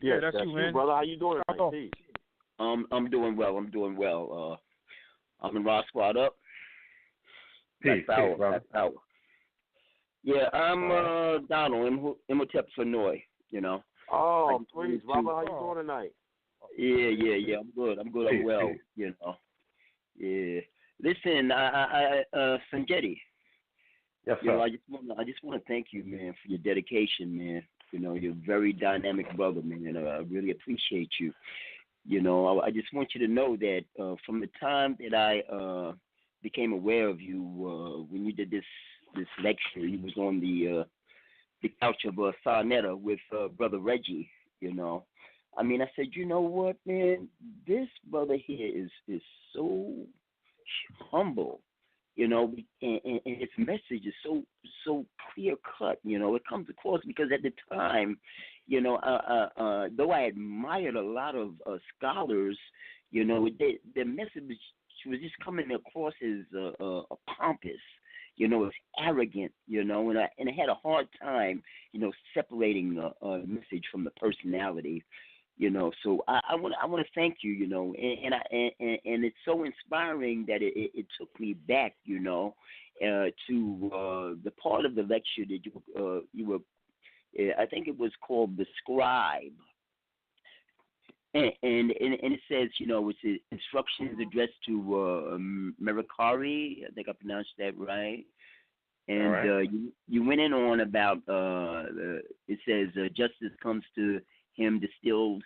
Yeah, that's you, man. Brother. How you doing tonight? I'm doing well. AmenRa Squad up. Peace, brother. Yeah, I'm Donald Imhotep Sonoy, Oh, please, brother. How you doing tonight? Yeah. I'm good. I'm well, Yeah. Listen, I Sonjedi. Yes, sir. I just want to thank you, man, for your dedication, man. You're a very dynamic brother, man, and I really appreciate you. I just want you to know that from the time that I became aware of you, when you did this lecture, you was on the couch of Sarnetta with Brother Reggie. I said, you know what, man, this brother here is so humble. And its message is so clear cut. It comes across because at the time, though I admired a lot of scholars, the message was just coming across as pompous. It's arrogant. And I had a hard time, separating a message from the personality. So I want to thank you, and it's so inspiring that it took me back, to the part of the lecture that you were, I think it was called The Scribe. and it says, it's instructions addressed to Merikari. I think I pronounced that right. And right. you went in on about it says justice comes to him distilled.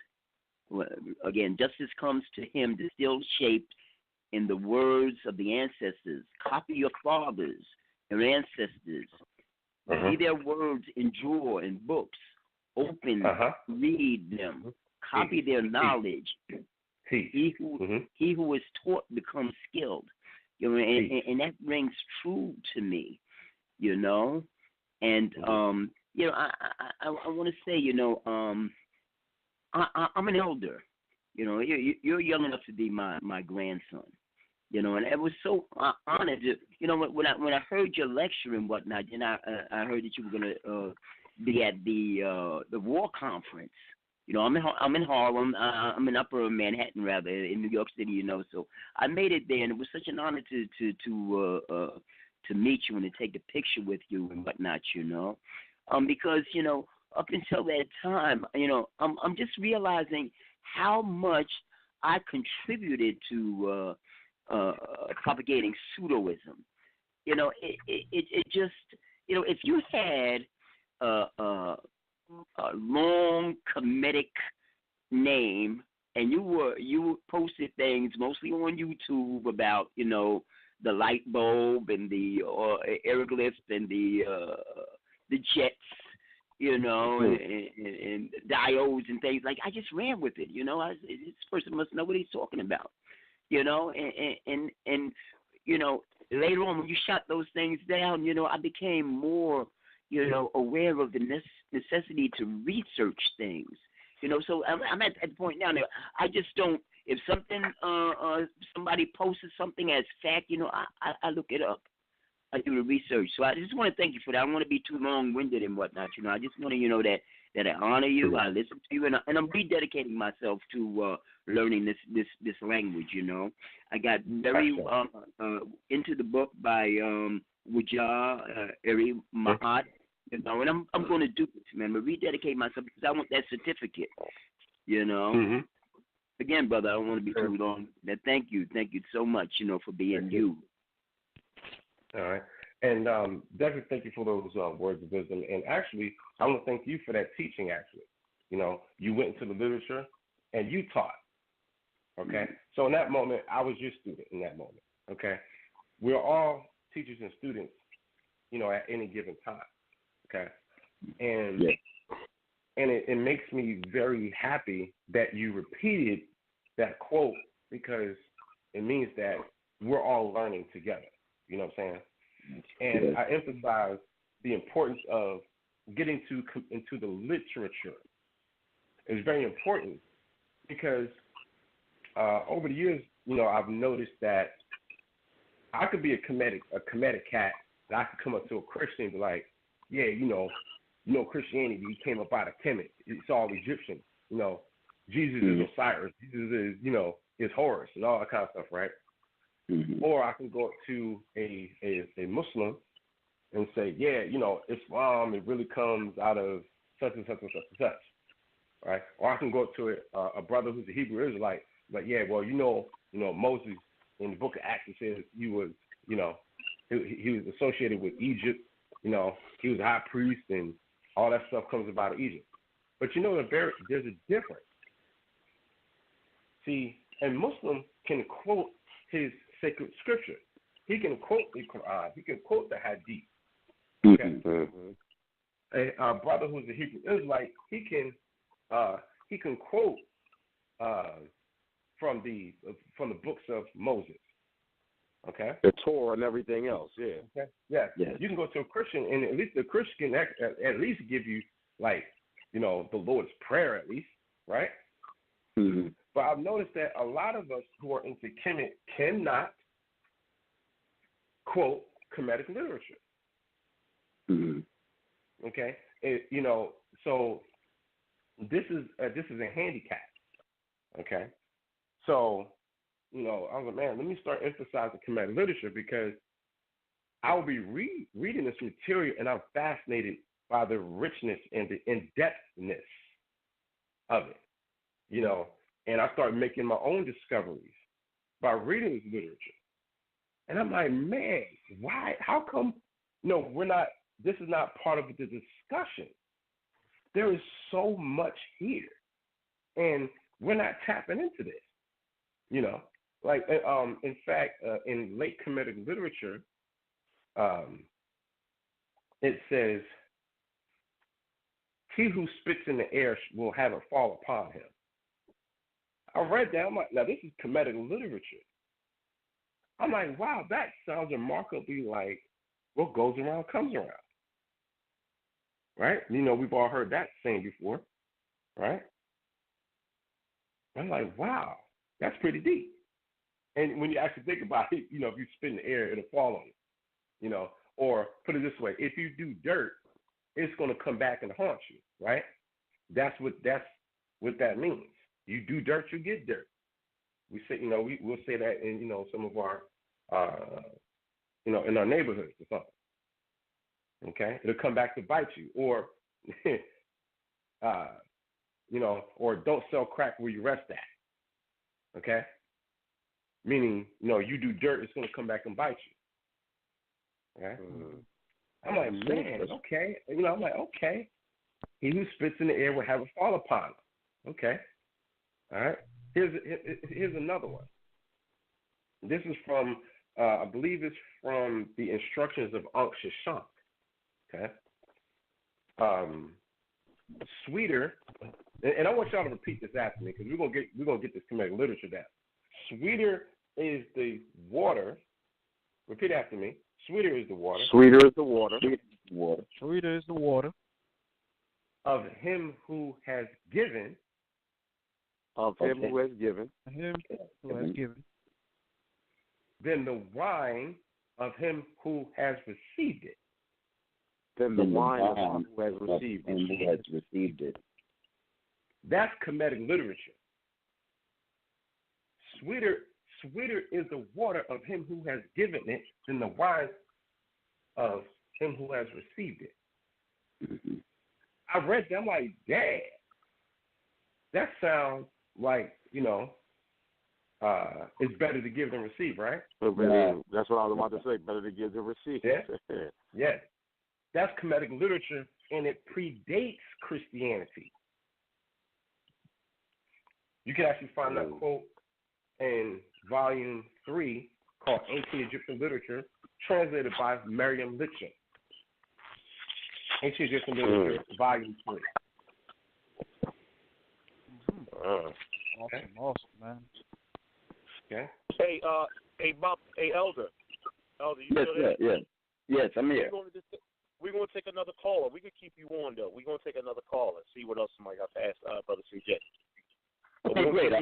Again, justice comes to him distilled, shaped in the words of the ancestors. Copy your fathers, your ancestors. See their words endure in books. Open, read them. Copy their knowledge. He who is taught becomes skilled. And that rings true to me. And I want to say, I'm an elder. You're young enough to be my grandson. And it was so honored to, when I heard your lecture and whatnot, and I heard that you were going to be at the war conference. I'm in Harlem. I'm in Upper Manhattan, rather, in New York City. So I made it there, and it was such an honor to meet you and to take a picture with you and whatnot. Because up until that time, I'm just realizing how much I contributed to propagating pseudoism. It just, if you had a long Kemetic name and you posted things mostly on YouTube about the light bulb and the aeroglyphs and the jets, and diodes and things like. I just ran with it. This person must know what he's talking about. And later on when you shot those things down, I became more, aware of the necessity to research things. So I'm at the point now that I just don't. If something, somebody posts something as fact, I look it up. I do the research. So I just want to thank you for that. I don't want to be too long-winded and whatnot. I just want to, that I honor you, I listen to you, and I'm rededicating myself to learning this language. I got very into the book by Wujah Eri Mahat, and I'm going to do it, man. But rededicate myself because I want that certificate. Again, brother, I don't want to be too long. Thank you so much, for being you. All right. And definitely thank you for those words of wisdom. And actually, I want to thank you for that teaching, actually. You went into the literature and you taught, okay? So in that moment, I was your student in that moment, okay? We're all teachers and students, at any given time, okay? And it makes me very happy that you repeated that quote because it means that we're all learning together. You know what I'm saying? And I emphasize the importance of getting into the literature. It's very important because over the years, I've noticed that I could be a Kemetic cat, that I could come up to a Christian and be like, yeah, Christianity came up out of Kemet. It's all Egyptian. Jesus is Osiris. Jesus is, is Horus and all that kind of stuff, right? Or I can go up to a Muslim and say, yeah, Islam, it really comes out of such and such and such and such, right? Or I can go up to a brother who's a Hebrew Israelite, but yeah, well, Moses in the book of Acts, it says he was, he was associated with Egypt, he was a high priest and all that stuff comes about of Egypt. But there's a difference. See, a Muslim can quote his sacred scripture. He can quote the Quran. He can quote the Hadith. Okay. A brother who's a Hebrew Israelite, he can quote from the books of Moses. Okay. The Torah and everything else. Yeah. Okay. Yeah. You can go to a Christian, and at least the Christian at least give you the Lord's Prayer at least, right? Mm-hmm. But I've noticed that a lot of us who are into Kemet cannot quote Kemetic literature. Mm-hmm. Okay, so this is a handicap. Okay, so I was like, man, let me start emphasizing Kemetic literature because I will be reading this material and I'm fascinated by the richness and the in-depthness of it. and I started making my own discoveries by reading this literature. And I'm like, man, why? How come? No, we're not. This is not part of the discussion. There is so much here, and we're not tapping into this. You know, like in fact, in late Kemetic literature, it says, "He who spits in the air will have it fall upon him." I read that. I'm like, now this is Kemetic literature. I'm like, wow, that sounds remarkably like what goes around comes around. Right? You know, we've all heard that saying before, right? I'm like, wow, that's pretty deep. And when you actually think about it, you know, if you spit in the air, it'll fall on you. You know, or put it this way, if you do dirt, it's going to come back and haunt you, right? That's what that means. You do dirt, you get dirt. We say, you know, we'll say that in, you know, some of our, you know, in our neighborhoods or something. Okay, it'll come back to bite you, or, you know, or don't sell crack where you rest at. Okay, meaning, you know, you do dirt, it's going to come back and bite you. Okay, I'm like, man, okay, you know, I'm like, okay, he who spits in the air will have it fall upon him. Okay, all right. Here's another one. This is from, I believe it's from the Instructions of Ankh Shashank. Okay. Sweeter, and I want y'all to repeat this after me because we're gonna get this Kemetic literature down. Sweeter is the water. Repeat after me. Sweeter is the water. Sweeter is the water. Sweeter is the water of him who has given. Of him who has given. Him who has given. Then the wine of him who has received it. Then the wine of him who has received it. That's Kemetic literature. Sweeter is the water of him who has given it than the wine of him who has received it. Mm-hmm. I read that, I'm like, damn. That sounds like, you know, it's better to give than receive, right? That's what I was about to say. Better to give than receive. Yeah. Yeah. That's Kemetic literature, and it predates Christianity. You can actually find that quote in Volume 3 called Ancient Egyptian Literature, translated by Merriam-Webster. Ancient Egyptian Literature, Volume 3. Awesome, man. Okay. Hey, Elder, you still there? Yes, I'm here. We're going to take another caller. We can keep you on, though. We're going to take another caller and see what else somebody got to ask Brother CJ. Okay, great.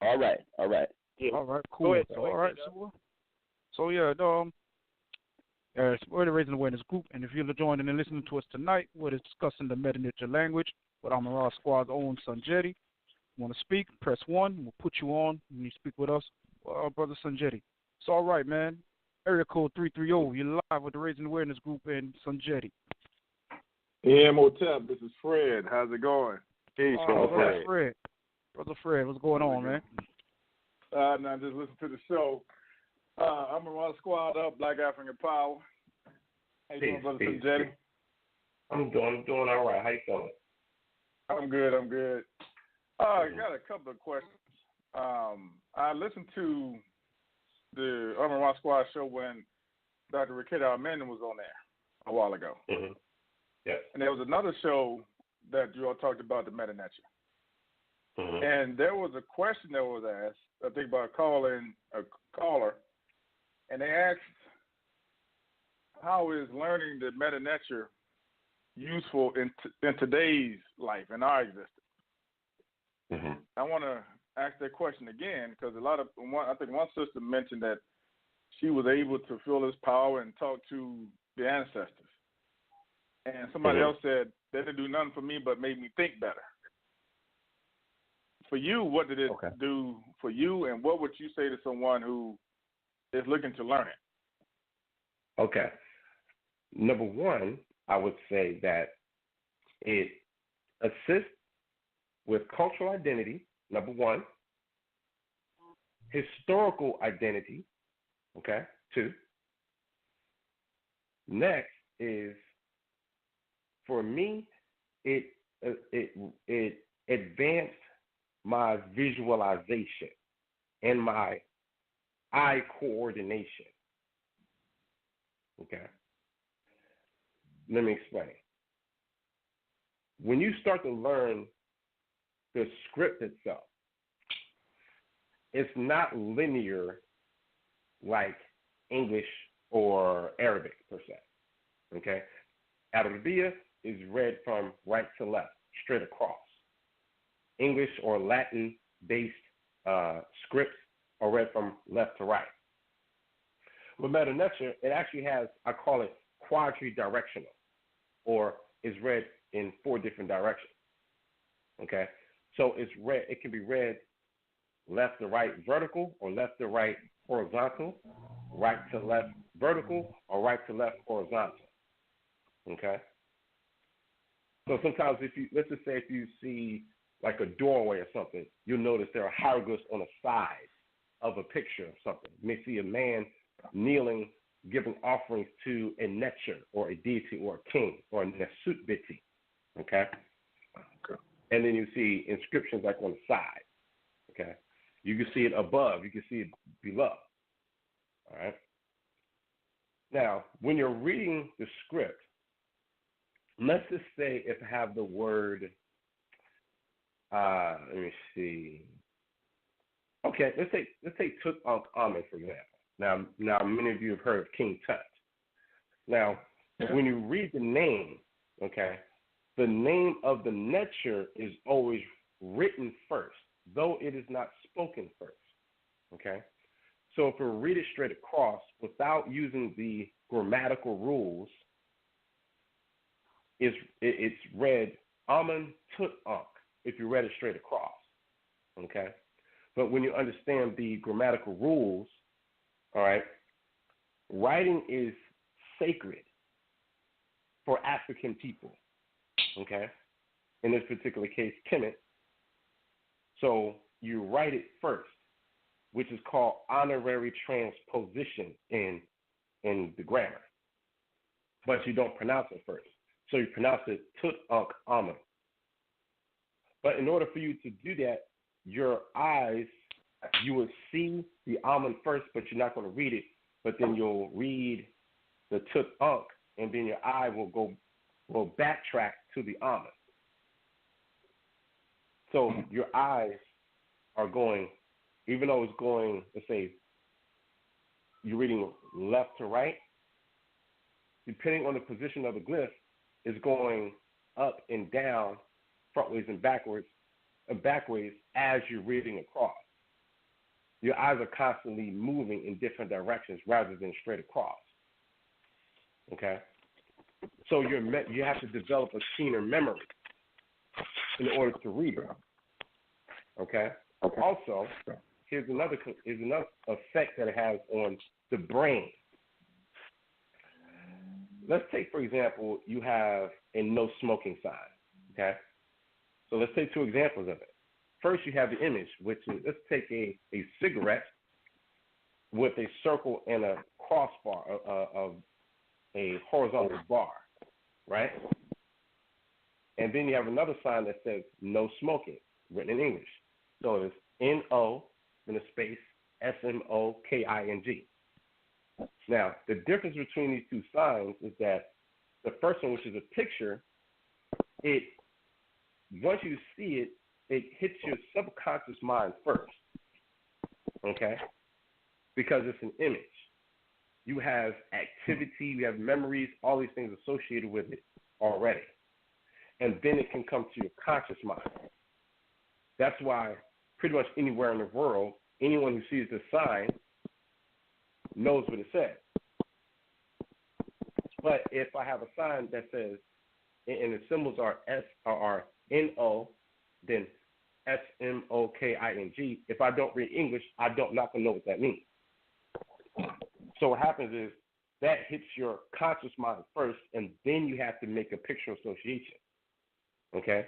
All right. Yeah. All right, cool. All right, so yeah, we're the Raising Awareness Group, and if you're joining and listening to us tonight, we're discussing the Medu Ntchr language with AmenRa Squad's own Sonjedi. Want to speak? Press 1. We'll put you on when you speak with us, Brother Sonjedi. It's all right, man. Area code 330. You're live with the Raising Awareness Group and Sonjedi. Ntchr, this is Fred. How's it going? Peace, Brother Fred. Brother Fred, what's going on, man? Now just listen to the show. AmenRa Squad up, Black African Power. How you doing, Brother Sonjedi? I'm doing all right. How you feeling? I'm good. I got a couple of questions. I listened to the AmenRa Squad show when Dr. Rikeda Amen was on there a while ago. Mm-hmm. Yes. And there was another show that you all talked about, the Medu Ntchr. Mm-hmm. And there was a question that was asked, I think by a caller, and they asked, how is learning the Medu Ntchr useful in today's life, in our existence? Mm-hmm. I want to ask that question again because I think one sister mentioned that she was able to feel his power and talk to the ancestors. And somebody else said, they didn't do nothing for me but made me think better. For you, what did it do for you, and what would you say to someone who is looking to learn it? Okay. Number one, I would say that it assists with cultural identity, number one. Historical identity, okay, 2. Next is, for me, it advanced my visualization and my eye coordination. Okay. Let me explain. When you start to learn the script itself, it's not linear like English or Arabic per se. Okay? Arabiya is read from right to left, straight across. English or Latin-based scripts are read from left to right. With Medu Ntchr, it actually has, I call it quadridirectional, or is read in 4 different directions. Okay? So it can be read left to right vertical, or left to right horizontal, right to left vertical, or right to left horizontal. Okay? So sometimes let's just say if you see like a doorway or something, you'll notice there are hieroglyphs on the side of a picture of something. You may see a man kneeling, giving offerings to a Ntchr, or a deity, or a king, or a Nesutbiti. Okay? And then you see inscriptions like on the side. Okay? You can see it above. You can see it below. All right? Now, when you're reading the script, let's just say if I have the word, let me see. Okay, let's take Tutankhamun, for example. Now, many of you have heard of King Tut. Now, when you read the name, okay, the name of the Ntchr is always written first, though it is not spoken first. Okay? So if we read it straight across without using the grammatical rules, it's read Amen Ntchr if you read it straight across. Okay? But when you understand the grammatical rules, all right, writing is sacred for African people. Okay? In this particular case, Kemet. So you write it first, which is called honorary transposition in the grammar. But you don't pronounce it first. So you pronounce it Tutankhamun. But in order for you to do that, your eyes, you will see the Amun first, but you're not going to read it. But then you'll read the Tutank, and then your eye will backtrack to the Amun. So your eyes are going, even though it's going, let's say, you're reading left to right, depending on the position of the glyph, it's going up and down, frontways and backwards as you're reading across. Your eyes are constantly moving in different directions rather than straight across. Okay? So you have to develop a keener memory in order to read it. Okay? Also, here's another effect that it has on the brain. Let's take, for example, you have a no smoking sign. Okay? So let's take 2 examples of it. First, you have the image, which is, let's take a cigarette with a circle and a crossbar of a horizontal bar, right? And then you have another sign that says no smoking, written in English. So it's N-O, then a space, S-M-O-K-I-N-G. Now, the difference between these 2 signs is that the first one, which is a picture, once you see it, it hits your subconscious mind first, okay? Because it's an image. You have activity, you have memories, all these things associated with it already. And then it can come to your conscious mind. That's why pretty much anywhere in the world, anyone who sees this sign knows what it says. But if I have a sign that says, and the symbols are N-O, then S-M-O-K-I-N-G, if I don't read English, I'm not going to know what that means. So what happens is that hits your conscious mind first, and then you have to make a picture association, okay,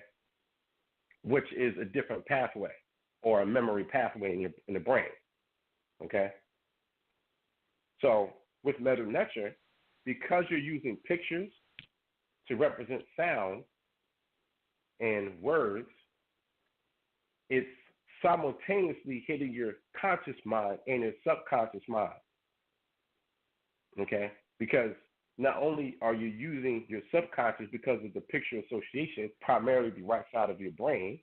which is a different pathway, or a memory pathway in the brain. Okay? So with Medu Ntchr, because you're using pictures to represent sound and words, it's simultaneously hitting your conscious mind and your subconscious mind. Okay? Because not only are you using your subconscious because of the picture association, primarily the right side of your brain,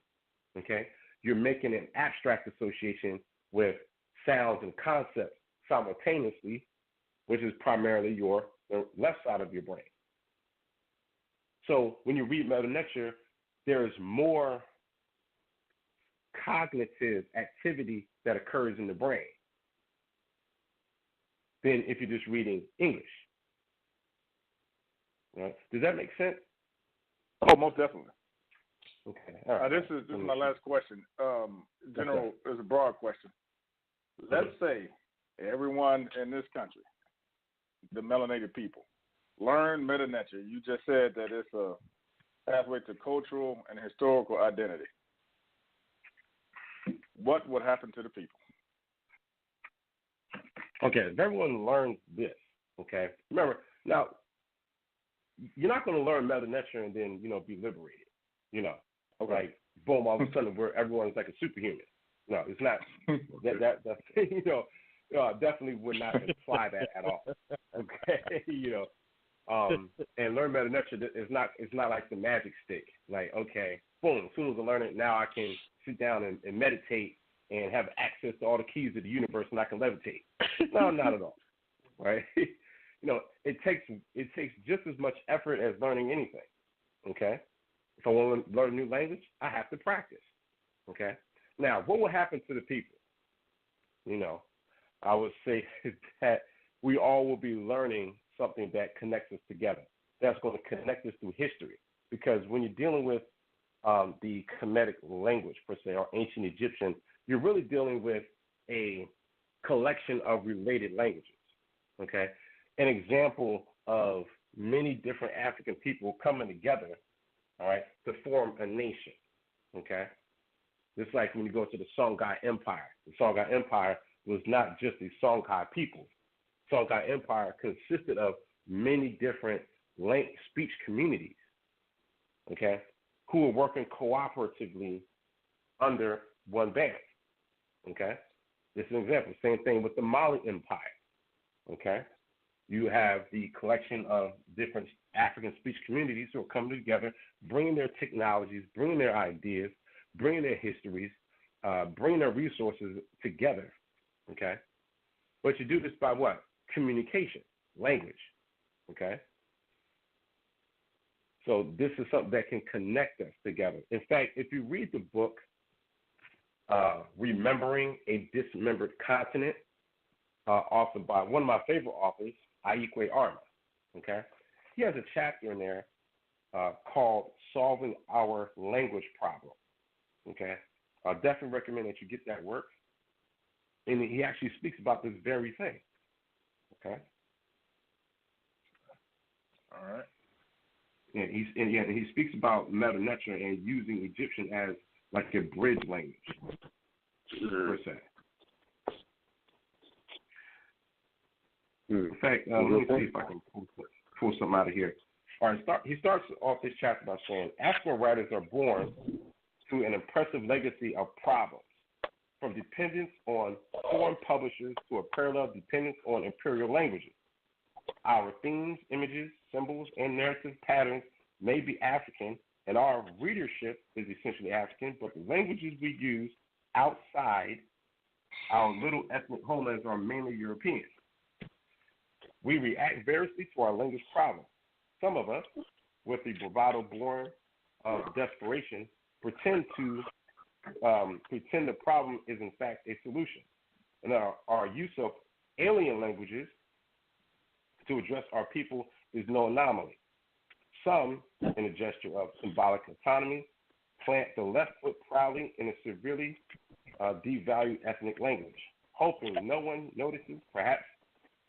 okay, you're making an abstract association with sounds and concepts simultaneously, which is primarily the left side of your brain. So when you read Medu Ntchr, there's more cognitive activity that occurs in the brain than if you're just reading English. Right? Does that make sense? Oh, most definitely. Okay. All right. This is my last question. General, it's a broad question. Let's say everyone in this country, the melanated people, learn Medu Ntchr. You just said that it's a pathway to cultural and historical identity. What would happen to the people? Okay, if everyone learns this, okay, remember, now, you're not going to learn Medu Ntchr and then, be liberated, Okay. Like, boom, all of a sudden where everyone's like a superhuman. No, it's not. That's definitely would not imply that at all. Okay, and learn Medu Ntchr is not like the magic stick. Like, okay, boom, as soon as I learn it, now I can sit down and meditate and have access to all the keys of the universe and I can levitate. No, not at all. Right? It takes just as much effort as learning anything. Okay? If I want to learn a new language, I have to practice. Okay? Now, what will happen to the people? I would say that we all will be learning something that connects us together. That's going to connect us through history. Because when you're dealing with the Kemetic language, per se, or ancient Egyptian, you're really dealing with a collection of related languages. Okay? An example of many different African people coming together, all right, to form a nation. Okay? Just like when you go to the Songhai Empire. The Songhai Empire was not just the Songhai people. Songhai Empire consisted of many different speech communities, okay, who were working cooperatively under one band, okay? This is an example. Same thing with the Mali Empire, okay? You have the collection of different African speech communities who are coming together, bringing their technologies, bringing their ideas, bringing their histories, bringing their resources together, okay? But you do this by what? Communication, language, okay? So this is something that can connect us together. In fact, if you read the book, Remembering a Dismembered Continent, authored by one of my favorite authors, Aikwe Arma, okay? He has a chapter in there called Solving Our Language Problem, okay? I definitely recommend that you get that work. And he actually speaks about this very thing, okay? All right. And he speaks about Medu Ntchr and using Egyptian as like a bridge language, per se. In fact, let me see if I can pull something out of here. All right, he starts off this chapter by saying, African writers are born to an impressive legacy of problems, from dependence on foreign publishers to a parallel dependence on imperial languages. Our themes, images, symbols, and narrative patterns may be African, and our readership is essentially African, but the languages we use outside our little ethnic homelands are mainly European. We react variously to our language problems. Some of us, with the bravado born of desperation, pretend the problem is in fact a solution. And our use of alien languages to address our people is no anomaly. Some, in a gesture of symbolic autonomy, plant the left foot proudly in a severely devalued ethnic language, hoping no one notices, perhaps,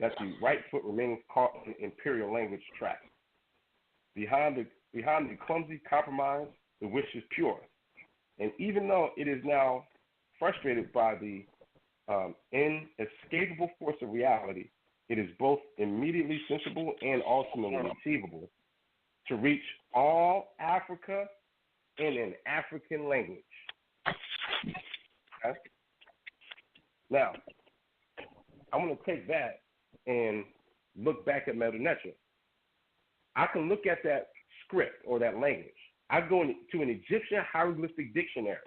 that the right foot remains caught in imperial language trap. Behind the clumsy compromise, the wish is pure. And even though it is now frustrated by the inescapable force of reality, it is both immediately sensible and ultimately achievable to reach all Africa in an African language. Okay? Now, I'm going to take that and look back at Medu Ntchr. I can look at that script or that language. I go to an Egyptian hieroglyphic dictionary,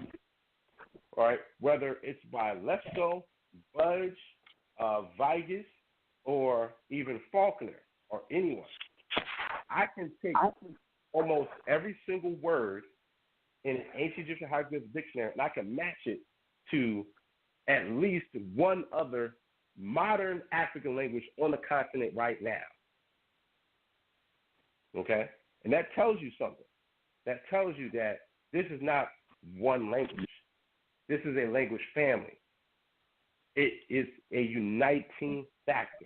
all right, whether it's by Lesko, Budge, Vigus, or even Faulkner or anyone. I can take almost every single word in an ancient Egyptian hieroglyphic dictionary and I can match it to at least one other modern African language on the continent right now. Okay? And that tells you something. That tells you that this is not one language. This is a language family. It is a uniting factor.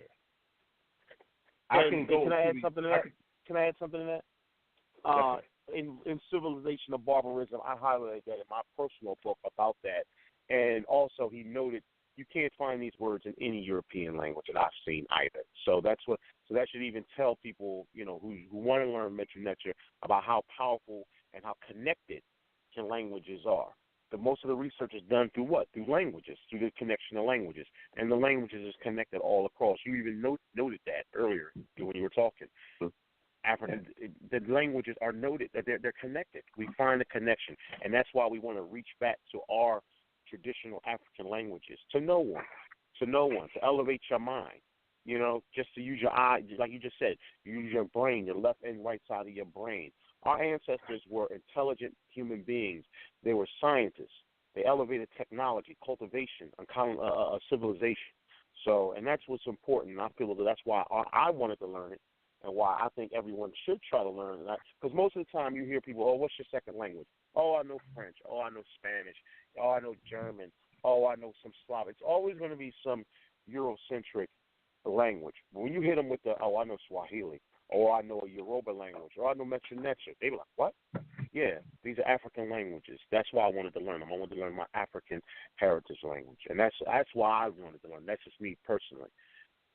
Can I add something to that? Can I add something to that? In Civilization of Barbarism, I highlighted that in my personal book about that. And also he noted you can't find these words in any European language that I've seen either. So that should even tell people, who want to learn Medu Ntchr about how powerful and how connected languages are. But most of the research is done through what? Through languages, through the connection of languages. And the languages is connected all across. You even noted that earlier when you were talking. African, the languages are noted that they're connected. We find the connection. And that's why we want to reach back to our traditional African languages, to no one, to elevate your mind, just to use your eye, like you just said, you use your brain, your left and right side of your brain. Our ancestors were intelligent human beings. They were scientists. They elevated technology, cultivation, civilization. So, and that's what's important. And I feel that that's why I wanted to learn it and why I think everyone should try to learn it. Because most of the time you hear people, what's your second language? Oh, I know French. Oh, I know Spanish. Oh, I know German. Oh, I know some Slavic. It's always going to be some Eurocentric language. But when you hit them with I know Swahili, or I know a Yoruba language, or I know Medu Ntchr, they be like, what? Yeah, these are African languages. That's why I wanted to learn them. I wanted to learn my African heritage language. And that's why I wanted to learn. That's just me personally,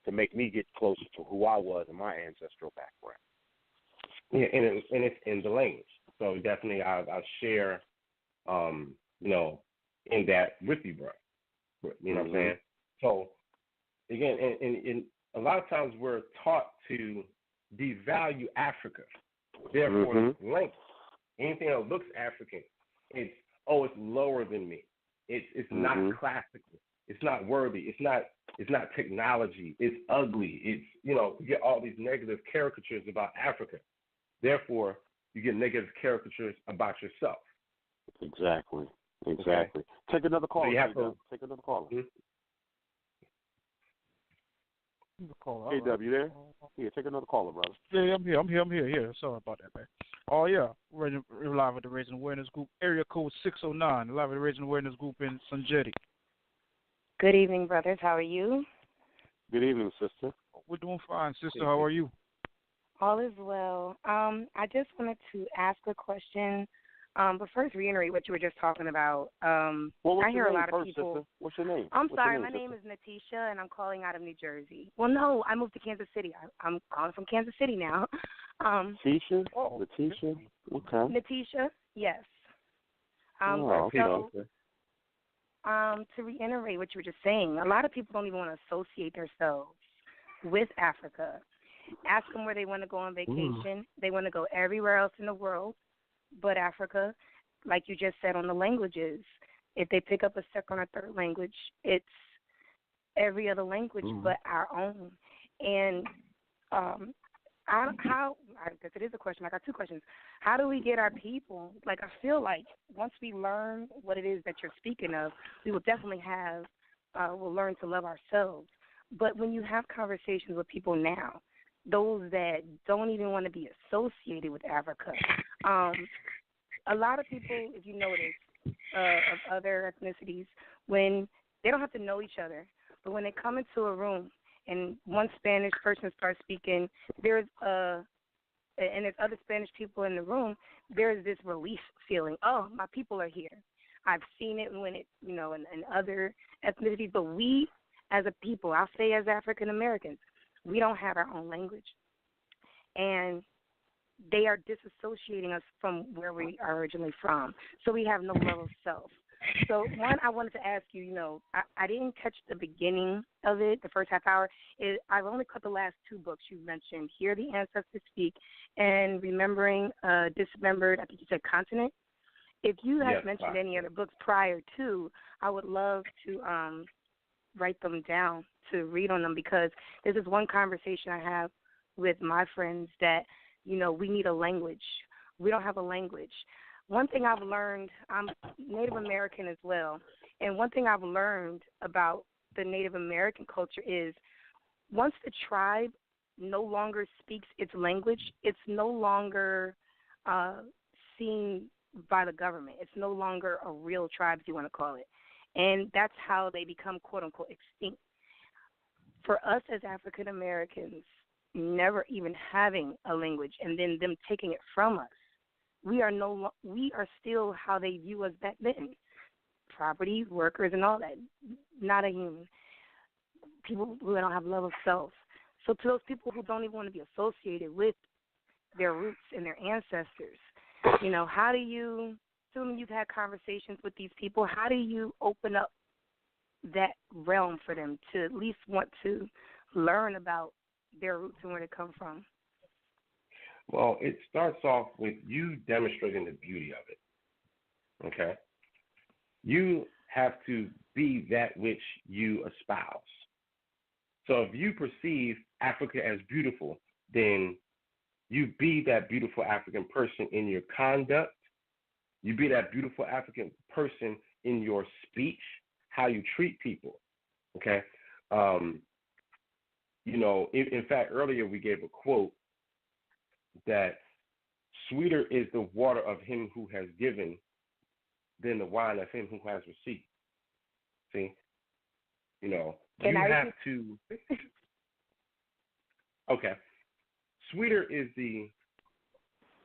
to make me get closer to who I was and my ancestral background. Yeah, and it's in the language. So definitely I'll share, in that with you, bro. You know what I'm saying? So, again, and a lot of times we're taught to devalue Africa. Therefore, language, anything that looks African, it's lower than me. It's not classical. It's not worthy. It's not technology. It's ugly. It's, you get all these negative caricatures about Africa. Therefore, you get negative caricatures about yourself. Exactly. Okay. Take another call. So take another caller. KW, you there? Yeah, take another caller, brother. Yeah, I'm here. Yeah, sorry about that, man. Oh, yeah. We're live at the Raising Awareness Group, area code 609, live at the Raising Awareness Group in Sonjedi. Good evening, brothers. How are you? Good evening, sister. We're doing fine, sister. How are you? All is well. I just wanted to ask a question, but first reiterate what you were just talking about. I hear a lot of people. Sister? What's your name? I'm sorry, my name is Natisha, and I'm calling out of New Jersey. Well, no, I moved to Kansas City. I'm calling from Kansas City now. Natisha? Natisha? Okay. Natisha, yes. To reiterate what you were just saying, a lot of people don't even want to associate themselves with Africa. Ask them where they want to go on vacation. They want to go everywhere else in the world but Africa. Like you just said on the languages, if they pick up a second or third language, it's every other language but our own. And I guess it is a question. I got two questions. How do we get our people? Like, I feel like once we learn what it is that you're speaking of, we will definitely we'll learn to love ourselves. But when you have conversations with people now, those that don't even want to be associated with Africa, a lot of people, if you notice, of other ethnicities, when they don't have to know each other, but when they come into a room and one Spanish person starts speaking, and there's other Spanish people in the room, there's this relief feeling. Oh, my people are here. I've seen it when it, in other ethnicities. But we, as a people, I'll say as African Americans, we don't have our own language, and they are disassociating us from where we are originally from. So we have no love of self. So, one, I wanted to ask you, I didn't catch the beginning of it, the first half hour. I've only caught the last two books you mentioned, Hear the Ancestors Speak and Remembering Dismembered, I think you said, Continent. If you had mentioned any other books prior to, I would love to write them down to read on them, because this is one conversation I have with my friends that, we need a language. We don't have a language. One thing I've learned, I'm Native American as well, and one thing I've learned about the Native American culture is once the tribe no longer speaks its language, it's no longer seen by the government. It's no longer a real tribe, if you want to call it. And that's how they become, quote-unquote, extinct. For us as African Americans, never even having a language and then them taking it from us, we are still how they view us back then. Property, workers, and all that. Not a human. People who don't have love of self. So to those people who don't even want to be associated with their roots and their ancestors, how do you, assuming you've had conversations with these people, how do you open up that realm for them to at least want to learn about their roots and where they come from? Well, it starts off with you demonstrating the beauty of it, okay? You have to be that which you espouse. So if you perceive Africa as beautiful, then you be that beautiful African person in your conduct. You be that beautiful African person in your speech, how you treat people, okay? In fact, earlier we gave a quote that sweeter is the water of him who has given than the wine of him who has received. See? You have to... Okay. Sweeter is the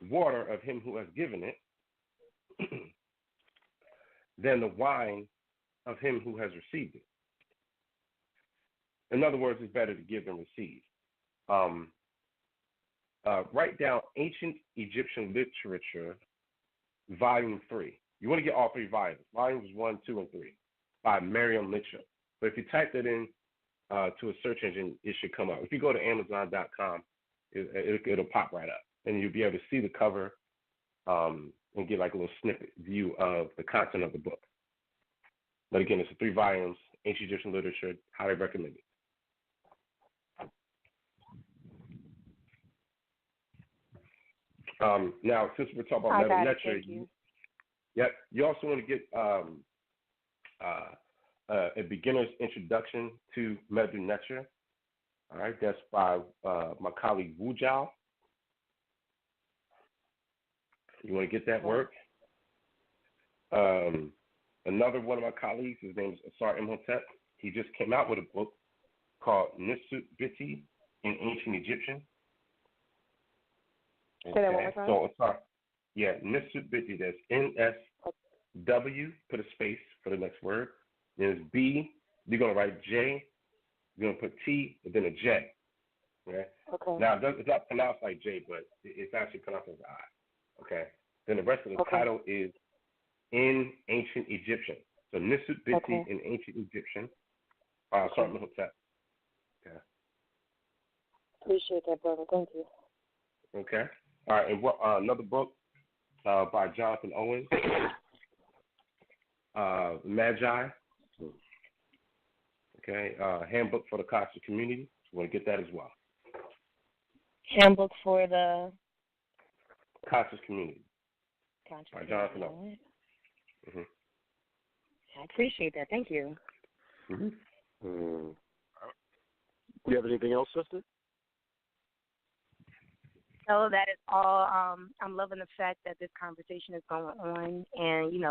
water of him who has given it than the wine of him who has received it. In other words, it's better to give than receive. Write down Ancient Egyptian Literature, Volume 3. You want to get all three volumes. Volumes 1, 2, and 3 by Medu Ntchr. But if you type that in to a search engine, it should come up. If you go to Amazon.com, it'll pop right up. And you'll be able to see the cover and get like a little snippet view of the content of the book. But again, it's 3 volumes, Ancient Egyptian Literature. Highly recommend it. Now, since we're talking about Medu Ntchr, you also want to get a beginner's introduction to Medu Ntchr. All right, that's by my colleague Wu Zhao. You want to get that work? Another one of my colleagues, his name is Asar Imhotep. He just came out with a book called Nsut-Biti in Ancient Egyptian. Okay. Say that one more time. So Asar, Nsut-Biti. That's NSW. Put a space for the next word. Then it's B. You're gonna write J. You're gonna put T and then a J. Okay. Now it's not pronounced like J, but it's actually pronounced as I. Okay. Then the rest of the title is in Ancient Egyptian. So Nsut-Biti in Ancient Egyptian. Asar Imhotep. Okay. Appreciate that, brother. Thank you. Okay. All right. And another book by Jonathan Owens, Magi. Okay. Handbook for the Conscious Community. You want to get that as well. Handbook for the Conscious Community. By Jonathan Owens. Mm-hmm. I appreciate that. Thank you. Mm-hmm. Do you have anything else, sister? No, that is all. I'm loving the fact that this conversation is going on, and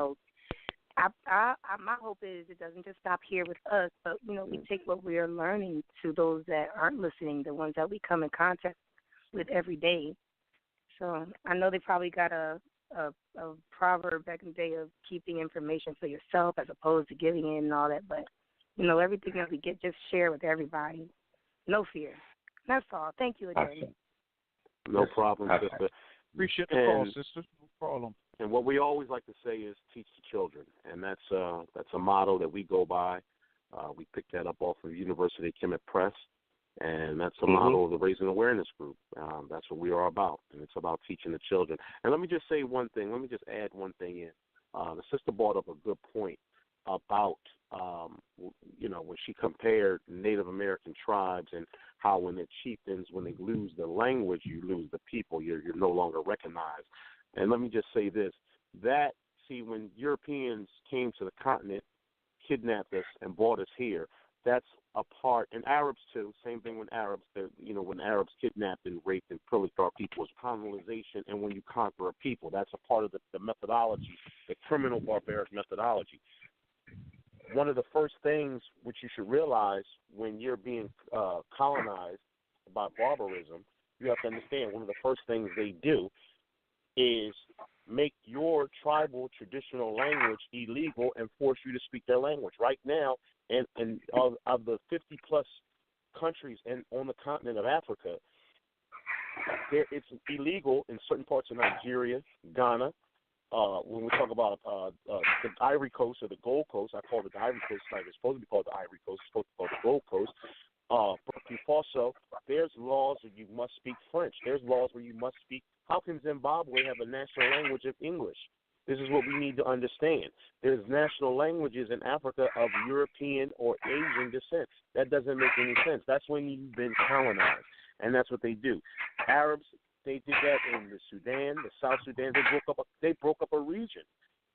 my hope is it doesn't just stop here with us, but we take what we are learning to those that aren't listening, the ones that we come in contact with every day. So I know they probably got a a proverb back in the day of keeping information for yourself as opposed to giving it and all that. But everything that we get, just share with everybody. No fear. That's all. Thank you again. No problem, sister. Appreciate the call, sister. No problem. And what we always like to say is teach the children, and that's a motto that we go by. We picked that up off of University of Kmt Press, and that's a motto of the Raising Awareness Group. That's what we are about, and it's about teaching the children. And let me just say one thing. Let me just add one thing in. The sister brought up a good point about, when she compared Native American tribes and how when the chieftains, when they lose the language, you lose the people. You're no longer recognized. And let me just say this, when Europeans came to the continent, kidnapped us and brought us here, that's a part, and Arabs too, same thing with Arabs, when Arabs kidnapped and raped and pillaged our people, it's colonization, and when you conquer a people, that's a part of the methodology, the criminal barbaric methodology. One of the first things which you should realize when you're being colonized by barbarism, you have to understand one of the first things they do is make your tribal traditional language illegal and force you to speak their language. Right now, and of the 50-plus countries on the continent of Africa, it's illegal in certain parts of Nigeria, Ghana. When we talk about the Ivory Coast or the Gold Coast, I call it the Ivory Coast. It's supposed to be called the Ivory Coast. It's supposed to be called the Gold Coast. Burkina Faso, there's laws where you must speak French. There's laws where you must speak. How can Zimbabwe have a national language of English? This is what we need to understand. There's national languages in Africa of European or Asian descent. That doesn't make any sense. That's when you've been colonized, and that's what they do. Arabs, they did that in the Sudan, the South Sudan. They broke up a region.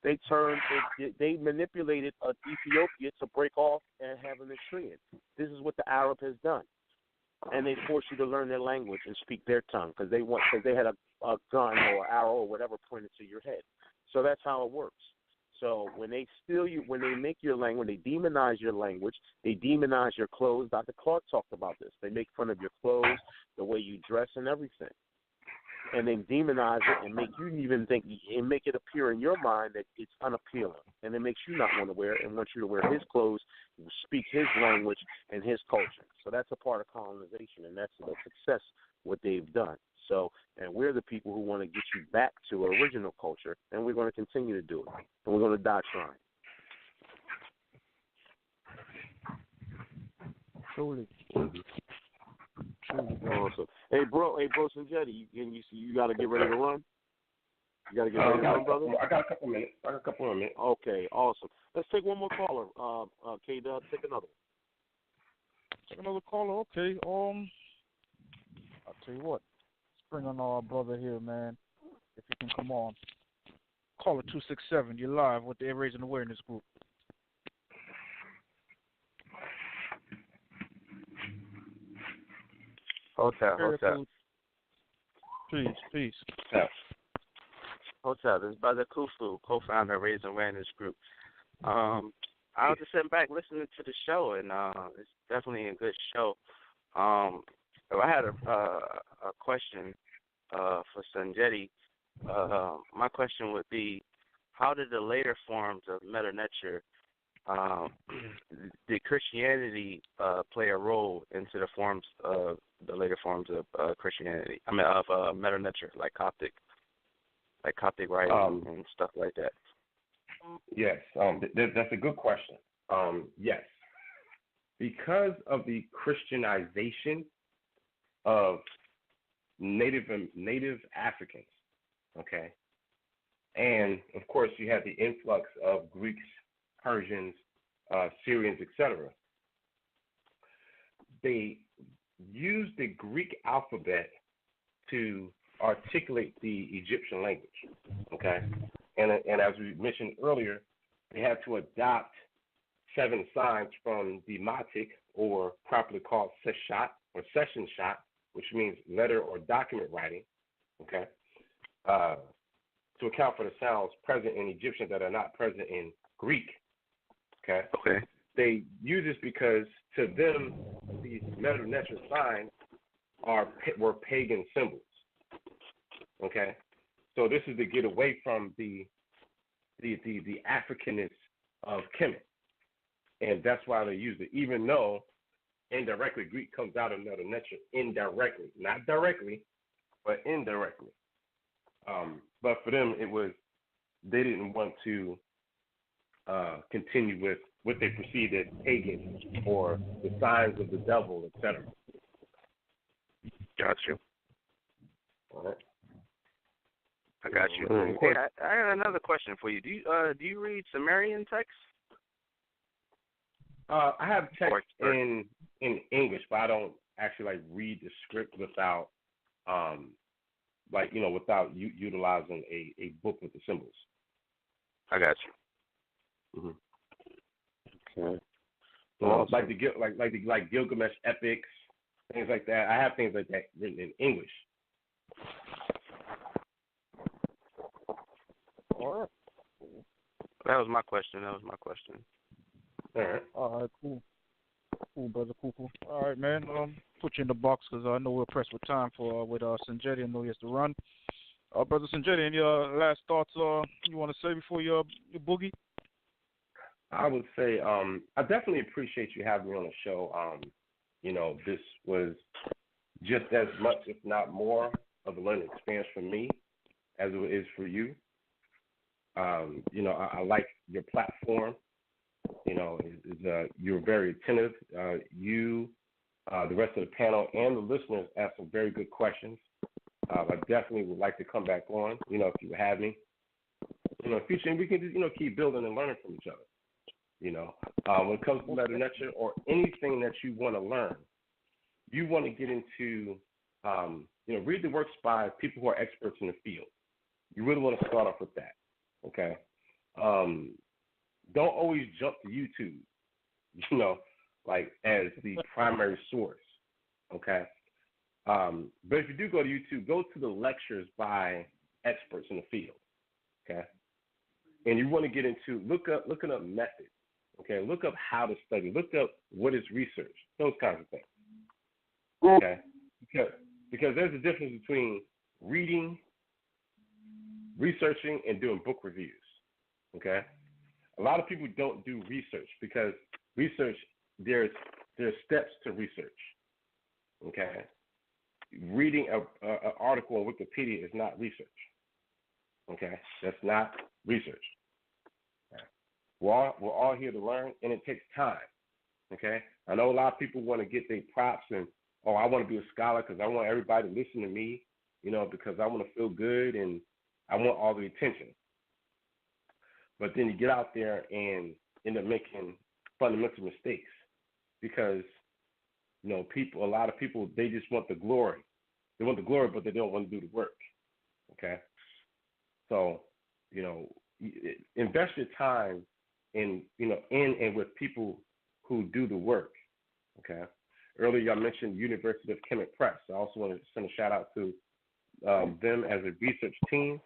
They manipulated Ethiopia to break off and have an Eritrean. This is what the Arab has done, and they force you to learn their language and speak their tongue because they had a gun or arrow or whatever pointed to your head. So that's how it works. So when they steal you, when they make your language, they demonize your language, they demonize your clothes. Dr. Clark talked about this. They make fun of your clothes, the way you dress, and everything. And then demonize it and make you even think and make it appear in your mind that it's unappealing. And it makes you not want to wear it and wants you to wear his clothes, speak his language and his culture. So that's a part of colonization, and that's the success what they've done. So, and we're the people who want to get you back to original culture, and we're going to continue to do it. And we're going to die trying. Truly. Awesome. Hey, bro, Sonjedi, you got to get ready to run? You got to get ready to run, brother? I got a couple minutes. More minutes. Okay, awesome. Let's take one more caller. K-Dub, take another one. Take another caller, okay. I'll tell you what. Let's bring on our brother here, man. If you can come on. Caller 267, you're live with the Raising Awareness Group. Hotel. Peace. Hotel. This is Brother Kufu, co-founder of Raising Awareness Group. I was just sitting back listening to the show, and it's definitely a good show. If I had a question for Sonjedi, my question would be, how did the later forms of Medu Ntchr, did Christianity play a role into the forms of the later forms of Christianity? I mean, of Medu Ntchr, like Coptic writing and stuff like that. Yes, that's a good question. Yes, because of the Christianization of native Africans, okay, and of course you have the influx of Greeks, Persians, Syrians, etc. They used the Greek alphabet to articulate the Egyptian language, okay? And as we mentioned earlier, they had to adopt 7 signs from the Matic, or properly called Seshat or Session Shot, which means letter or document writing, okay, to account for the sounds present in Egyptian that are not present in Greek. Okay. They use this because to them, these Medu Ntchr signs were pagan symbols. Okay. So this is to get away from the Africanness of Kemet, and that's why they use it. Even though indirectly Greek comes out of Medu Ntchr indirectly, not directly, but indirectly. But for them, it was they didn't want to continue with what they perceived as pagan or the signs of the devil, etc. Got you. All right. I got you. Hey, I got another question for you. Do you read Sumerian texts? I have text in English, but I don't actually read the script without without utilizing a book with the symbols. I got you. Mm-hmm. Okay. So awesome. like Gilgamesh epics, things like that. I have things like that written in English. All right. That was my question. All right. Cool. Cool, brother. Cool. All right, man. Put you in the box because I know we're pressed with time with Sonjedi. I know he has to run. Brother Sonjedi, any last thoughts you want to say before your boogie? I would say I definitely appreciate you having me on the show. This was just as much, if not more, of a learning experience for me as it is for you. I like your platform. You're very attentive. You, the rest of the panel, and the listeners asked some very good questions. I definitely would like to come back on, if you would have me. Future, and we can just, keep building and learning from each other. When it comes to Medu Ntchr or anything that you want to learn, you want to get into, read the works by people who are experts in the field. You really want to start off with that, okay? Don't always jump to YouTube, as the primary source, okay? But if you do go to YouTube, go to the lectures by experts in the field, okay? And you want to get into looking up methods, okay? Look up how to study. Look up what is research, those kinds of things, okay? Because there's a difference between reading, researching, and doing book reviews, okay? A lot of people don't do research because research, there's steps to research, okay? Reading an article on Wikipedia is not research, okay? That's not research. Okay? We're all here to learn, and it takes time, okay? I know a lot of people want to get their props and, I want to be a scholar because I want everybody to listen to me, because I want to feel good and I want all the attention. But then you get out there and end up making fundamental mistakes because, a lot of people, they just want the glory. They want the glory, but they don't want to do the work, okay? So, invest your time in and with people who do the work, okay? Earlier, y'all mentioned University of Kmt Press. I also want to send a shout-out to them as a research team.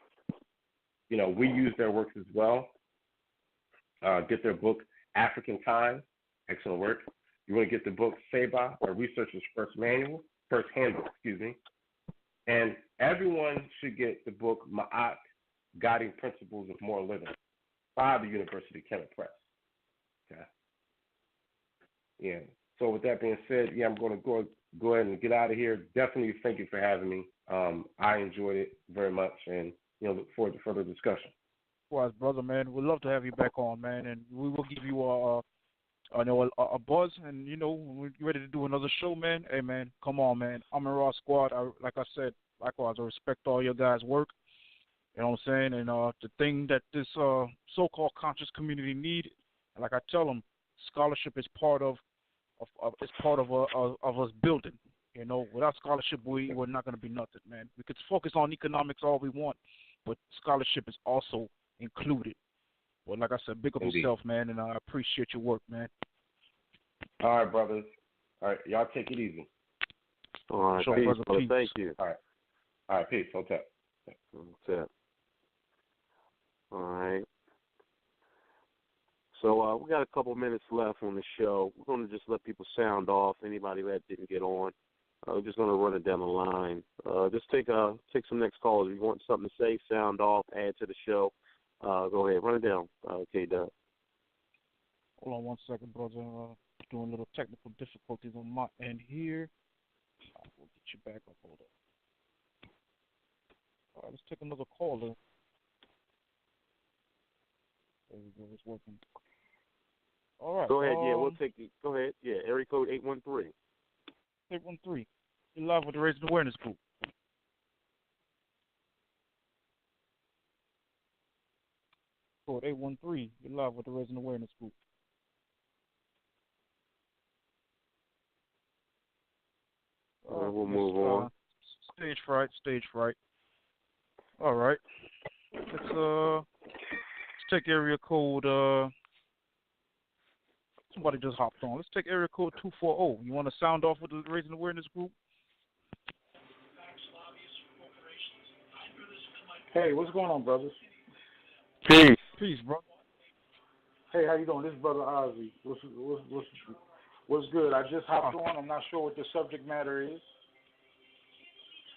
We use their works as well. Get their book, African Time, excellent work. You want to get the book, Seba, a Researcher's First Handbook, And everyone should get the book, Ma'at, Guiding Principles of Moral Living, by the University of Kmt Press. Okay. Yeah. So with that being said, I'm going to go ahead and get out of here. Definitely thank you for having me. I enjoyed it very much, and look forward to further discussion. Well, brother, man, we'd love to have you back on, man, and we will give you a buzz, and when we're ready to do another show, man. Hey, man, come on, man. AmenRa Squad. Like I said, likewise, I respect all your guys' work. You know what I'm saying? And the thing that this so-called conscious community need, like I tell them, scholarship is part of us building. Without scholarship, we're not going to be nothing, man. We could focus on economics all we want, but scholarship is also included. Well, like I said, big up yourself, man, and I appreciate your work, man. All right, brothers. All right, y'all take it easy. All right, peace, brother. Thank you. All right, peace. Hotel. All right. So we got a couple minutes left on the show. We're going to just let people sound off. Anybody that didn't get on, Just going to run it down the line. Just take some next calls. If you want something to say, sound off, add to the show. Go ahead, run it down. K-Dub. Hold on one second, brother. Doing a little technical difficulties on my end here. We'll get you back up. Hold up. All right, let's take another caller. There we go. It's working. All right. Go ahead. We'll take it. Go ahead. Yeah, area code 813. 813. You're live with the Raising Awareness Group. Code 813. You're live with the Raising Awareness Group. We'll move on. Stage fright. All right. Let's take area code. Somebody just hopped on. Let's take area code 240. You want to sound off with the Raising Awareness Group? Hey, what's going on, brothers? Peace, bro. Hey, how you doing? This is Brother Ozzy. What's good? I just hopped on. I'm not sure what the subject matter is.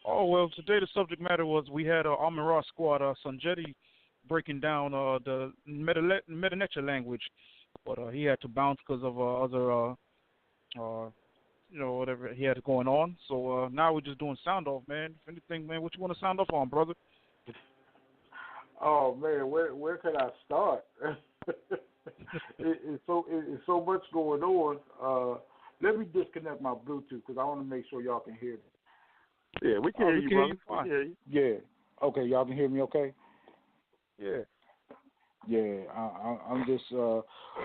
Oh, well, today the subject matter was we had AmenRa Squad, Sonjedi, breaking down the Medu Ntchr language, but he had to bounce because of other, whatever he had going on. So now we're just doing sound off, man. If anything, man, what you want to sound off on, brother? Oh man, where can I start? It's so much going on. Let me disconnect my Bluetooth because I want to make sure y'all can hear me. Yeah, we can hear you, brother. We can hear you. Yeah. Okay, y'all can hear me okay? Yeah. Yeah, I'm just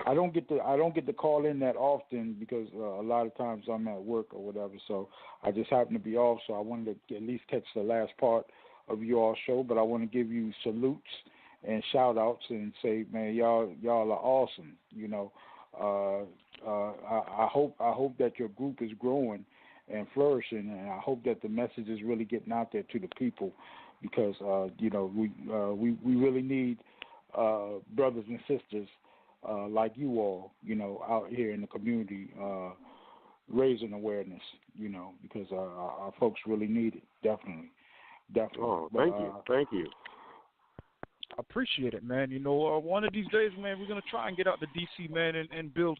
I don't get to call in that often because a lot of times I'm at work or whatever. So I just happen to be off. So I wanted to at least catch the last part of your show. But I want to give you salutes and shout outs and say, man, y'all are awesome. You know, I hope that your group is growing and flourishing, and I hope that the message is really getting out there to the people because we really need brothers and sisters like you all, out here in the community raising awareness, because our folks really need it, definitely. Oh, thank you. I appreciate it, man. One of these days, man, we're gonna try and get out to DC, man, and build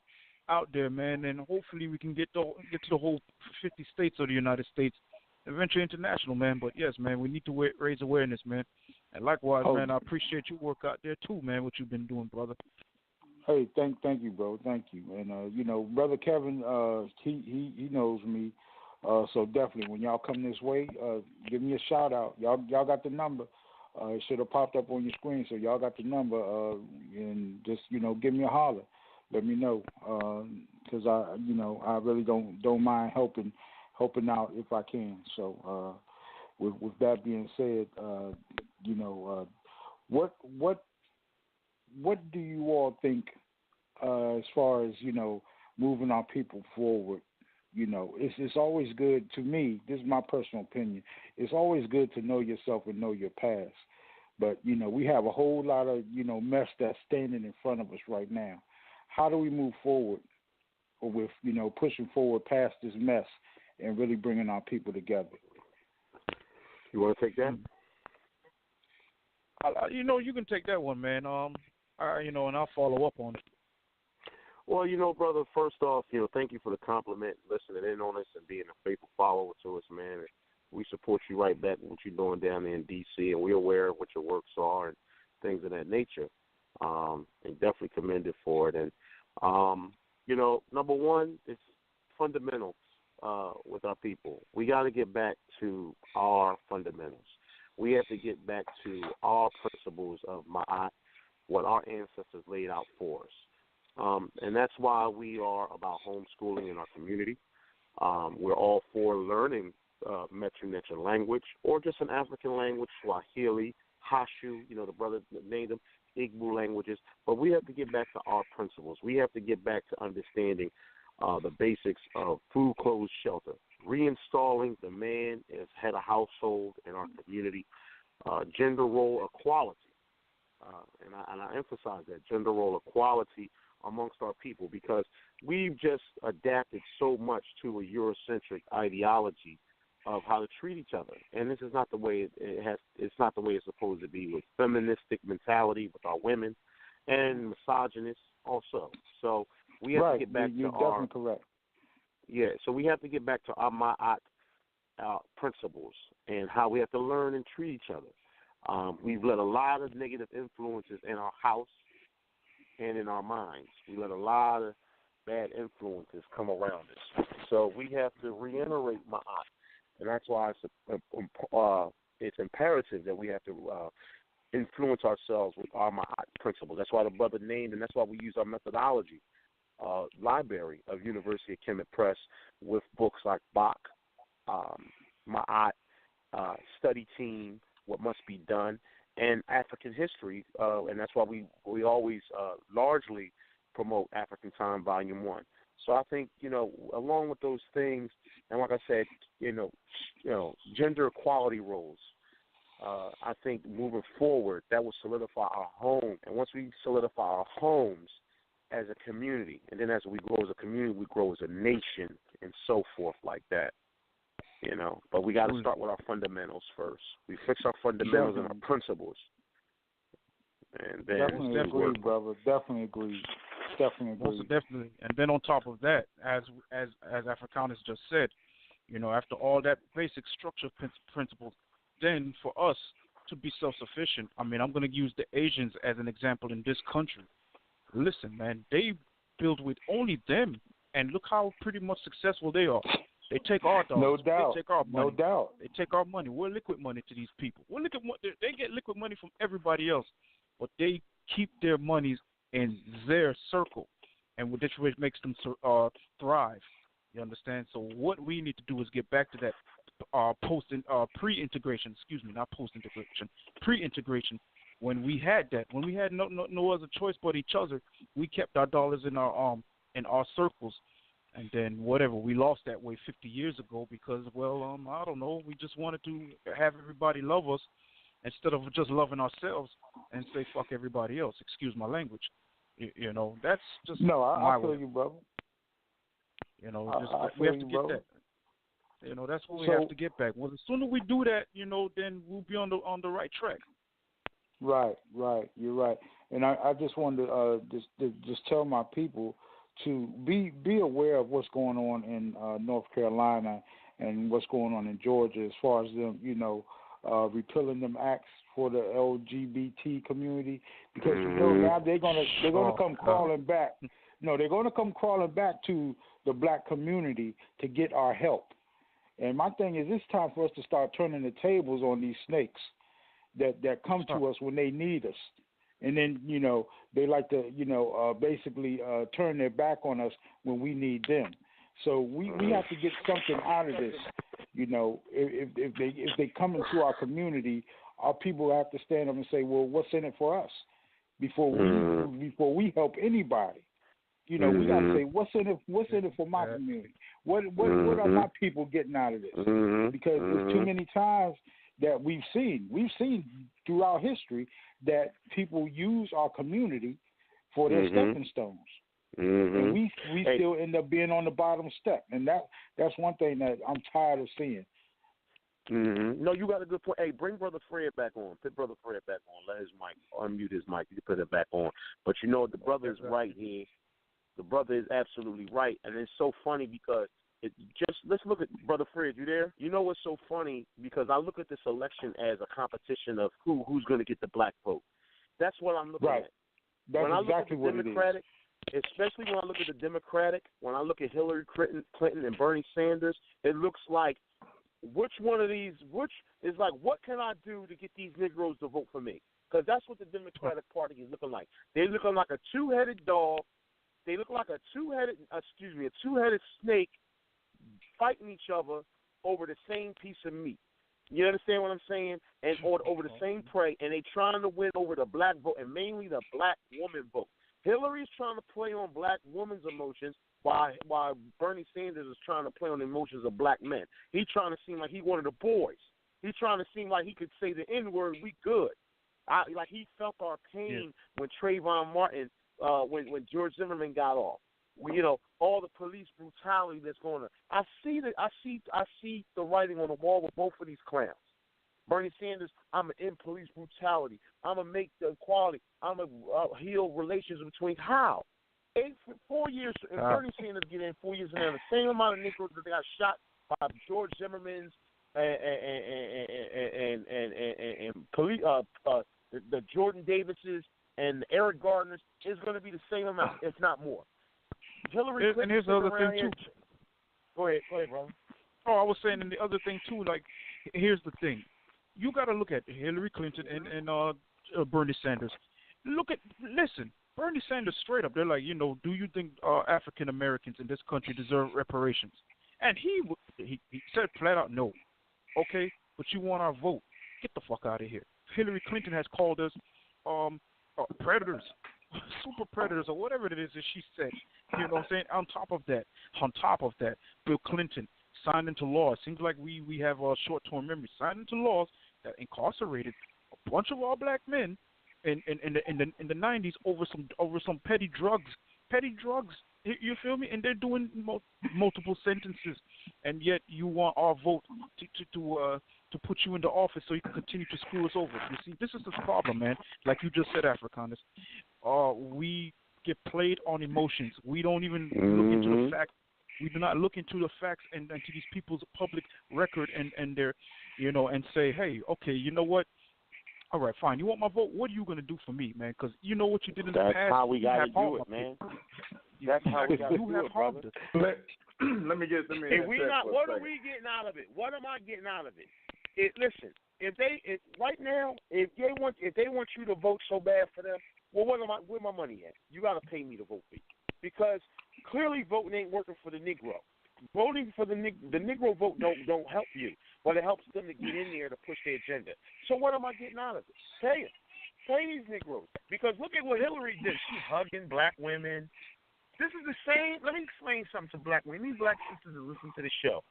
out there, man, and hopefully we can get to the whole 50 states of the United States, eventually international, man. But yes, man, we need to raise awareness, man. And likewise, man, I appreciate your work out there too, man. What you've been doing, brother. Hey, thank you, bro. Thank you. And Brother Kevin, he knows me. So definitely, when y'all come this way, give me a shout out. Y'all got the number. It should have popped up on your screen, so y'all got the number. And just give me a holler. Let me know, because I really don't mind helping out if I can. So with that being said, what do you all think as far as moving our people forward? It's always good to me. This is my personal opinion. It's always good to know yourself and know your past. But we have a whole lot of mess that's standing in front of us right now. How do we move forward with pushing forward past this mess and really bringing our people together? You want to take that? You can take that one, man. And I'll follow up on it. Well, brother, first off, thank you for the compliment, listening in on us and being a faithful follower to us, man. We support you right back with what you're doing down there in D.C., and we're aware of what your works are and things of that nature, and definitely commended for it. And, number one, it's fundamentals with our people. We got to get back to our fundamentals. We have to get back to our principles of Ma'at, what our ancestors laid out for us. And that's why we are about homeschooling in our community. We're all for learning Medu Ntchr language or just an African language, Swahili, Hashu, the brother named them, Igbo languages. But we have to get back to our principles. We have to get back to understanding the basics of food, clothes, shelter, reinstalling the man as head of household in our community, gender role equality. And I emphasize that, gender role equality amongst our people, because we've just adapted so much to a Eurocentric ideology of how to treat each other, and this is not the way it's not the way it's supposed to be, with feministic mentality with our women and misogynist also. So we have to get back you're to definitely correct. Yeah, so we have to get back to our ma'at principles and how we have to learn and treat each other. We've let a lot of negative influences in our house and in our minds. We let a lot of bad influences come around us. So we have to reiterate ma'at. And that's why it's imperative that we have to influence ourselves with our ma'at principles. That's why the brother named, and that's why we use our methodology library of University of Kmt Press with books like Blak, ma'at, study team, what must be done, and African history. And that's why we always largely promote African Time Volume 1. So I think, along with those things, and like I said, gender equality roles, I think moving forward, that will solidify our home. And once we solidify our homes as a community, and then as we grow as a community, we grow as a nation and so forth like that. But we got to start with our fundamentals first. We fix our fundamentals and our principles. And then definitely agree, brother. Definitely agree. Most definitely. And then on top of that, as Afrikaners just said, after all that basic structure principles, then for us to be self-sufficient, I'm going to use the Asians as an example in this country. Listen, man, they build with only them, and look how pretty much successful they are. They take our dollars. No doubt. They take our money. No doubt. They take our money. We're liquid money to these people. They get liquid money from everybody else, but they keep their monies in their circle, and which makes them thrive. You understand? So what we need to do is get back to that pre-integration. Excuse me, not post-integration. Pre-integration. When we had that, when we had no other choice but each other, we kept our dollars in our circles. And then whatever, we lost that way 50 years ago because, I don't know, we just wanted to have everybody love us instead of just loving ourselves and say fuck everybody else. Excuse my language. That's just I feel you, brother. We have to get that. That's what we have to get back. Well, the sooner we do that, then we'll be on the right track. Right. You're right. And I just wanted to just tell my people to be aware of what's going on in North Carolina and what's going on in Georgia as far as them, repealing them acts for the LGBT community, because now they're gonna come crawling back. No, they're gonna come crawling back to the black community to get our help. And my thing is, it's time for us to start turning the tables on these snakes that come to us when they need us. And then, they like to, basically turn their back on us when we need them. So we have to get something out of this. If they come into our community, our people have to stand up and say, well, what's in it for us before we help anybody. We got to say, what's in it for my community? What are my people getting out of this? Because there's too many times that we've seen throughout history that people use our community for their stepping stones. And we still end up being on the bottom step. And that's one thing that I'm tired of seeing. No, you got a good point. Hey, bring Brother Fred back on. Put Brother Fred back on. Let his mic, unmute his mic. You can put it back on. But the brother is right here. The brother is absolutely right. And it's so funny because let's look at Brother Fred. You there? You know what's so funny? Because I look at this election as a competition of who's going to get the black vote. That's what I'm looking at. That's when exactly I look at the Democratic, especially when I look at the Democratic, when I look at Hillary Clinton and Bernie Sanders, it looks like which one of these, what can I do to get these Negroes to vote for me? Because that's what the Democratic Party is looking like. They're looking like a two-headed dog. They look like a two-headed snake fighting each other over the same piece of meat. You understand what I'm saying? And over the same prey, and they trying to win over the black vote, and mainly the black woman vote. Hillary's trying to play on black women's emotions, while Bernie Sanders is trying to play on the emotions of black men. He's trying to seem like he one of the boys. He's trying to seem like he could say the N-word, we good. Like he felt our pain when Trayvon Martin when George Zimmerman got off. All the police brutality that's going on. I see the writing on the wall with both of these clowns. Bernie Sanders, I'm going to end police brutality. I'm going to make the equality. I'm going to heal relations between. How? 4 years, if Bernie Sanders get in 4 years, and the same amount of Negroes that got shot by George Zimmerman's and police, the Jordan Davises and Eric Gardners is going to be the same amount, if not more. Hillary Clinton. And here's the other thing too. Go ahead, brother. Oh, I was saying, and the other thing too. Like, here's the thing. You got to look at Hillary Clinton and Bernie Sanders. Listen. Bernie Sanders straight up. They're like, do you think African Americans in this country deserve reparations? And he said flat out no. Okay, but you want our vote? Get the fuck out of here. Hillary Clinton has called us predators, super predators, or whatever it is that she said. You know what I'm saying? On top of that, Bill Clinton signed into law. It seems like we have a short-term memory. Signed into laws that incarcerated a bunch of our black men in the 90s over some petty drugs. You feel me? And they're doing multiple sentences, and yet you want our vote to put you into office so you can continue to screw us over. You see, this is the problem, man. Like you just said, Afrikaners, we get played on emotions. We don't even look into the facts. We do not look into the facts and to these people's public record and their, and say, hey, okay, you know what? All right, fine. You want my vote? What are you going to do for me, man? Because you know what you did in the past. That's how we got to do it, man. That's how we got to do it, brother. Let me get. What are we getting out of it? What am I getting out of it? Listen, if right now, if they want you to vote so bad for them, well, where my money at? You got to pay me to vote for you, because clearly voting ain't working for the Negro. Voting for the Negro vote don't help you, but it helps them to get in there to push their agenda. So what am I getting out of it? Pay these Negroes, because look at what Hillary did. She's hugging black women. This is the same. Let me explain something to black women. These black sisters that listen to the show.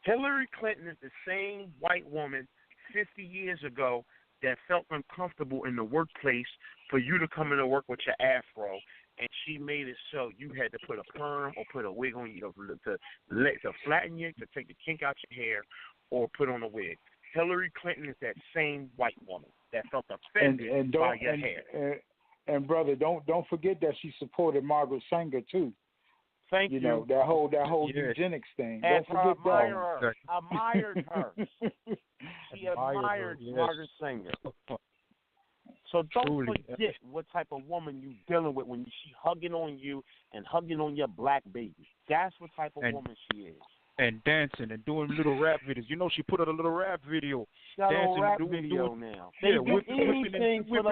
Hillary Clinton is the same white woman 50 years ago that felt uncomfortable in the workplace for you to come into work with your afro, and she made it so you had to put a perm or put a wig on you to flatten you, to take the kink out your hair, or put on a wig. Hillary Clinton is that same white woman that felt offended by your hair. And brother, don't forget that she supported Margaret Sanger too. Thank you. That whole eugenics thing. And don't forget that. Admired her. She admired Margaret Sanger. So don't forget what type of woman you dealing with when she hugging on you and hugging on your black baby. That's what type of woman she is. And dancing and doing little rap videos. She put out a little rap video. She got dancing, a rap doing video now. Yeah, whipping whipping nays. Let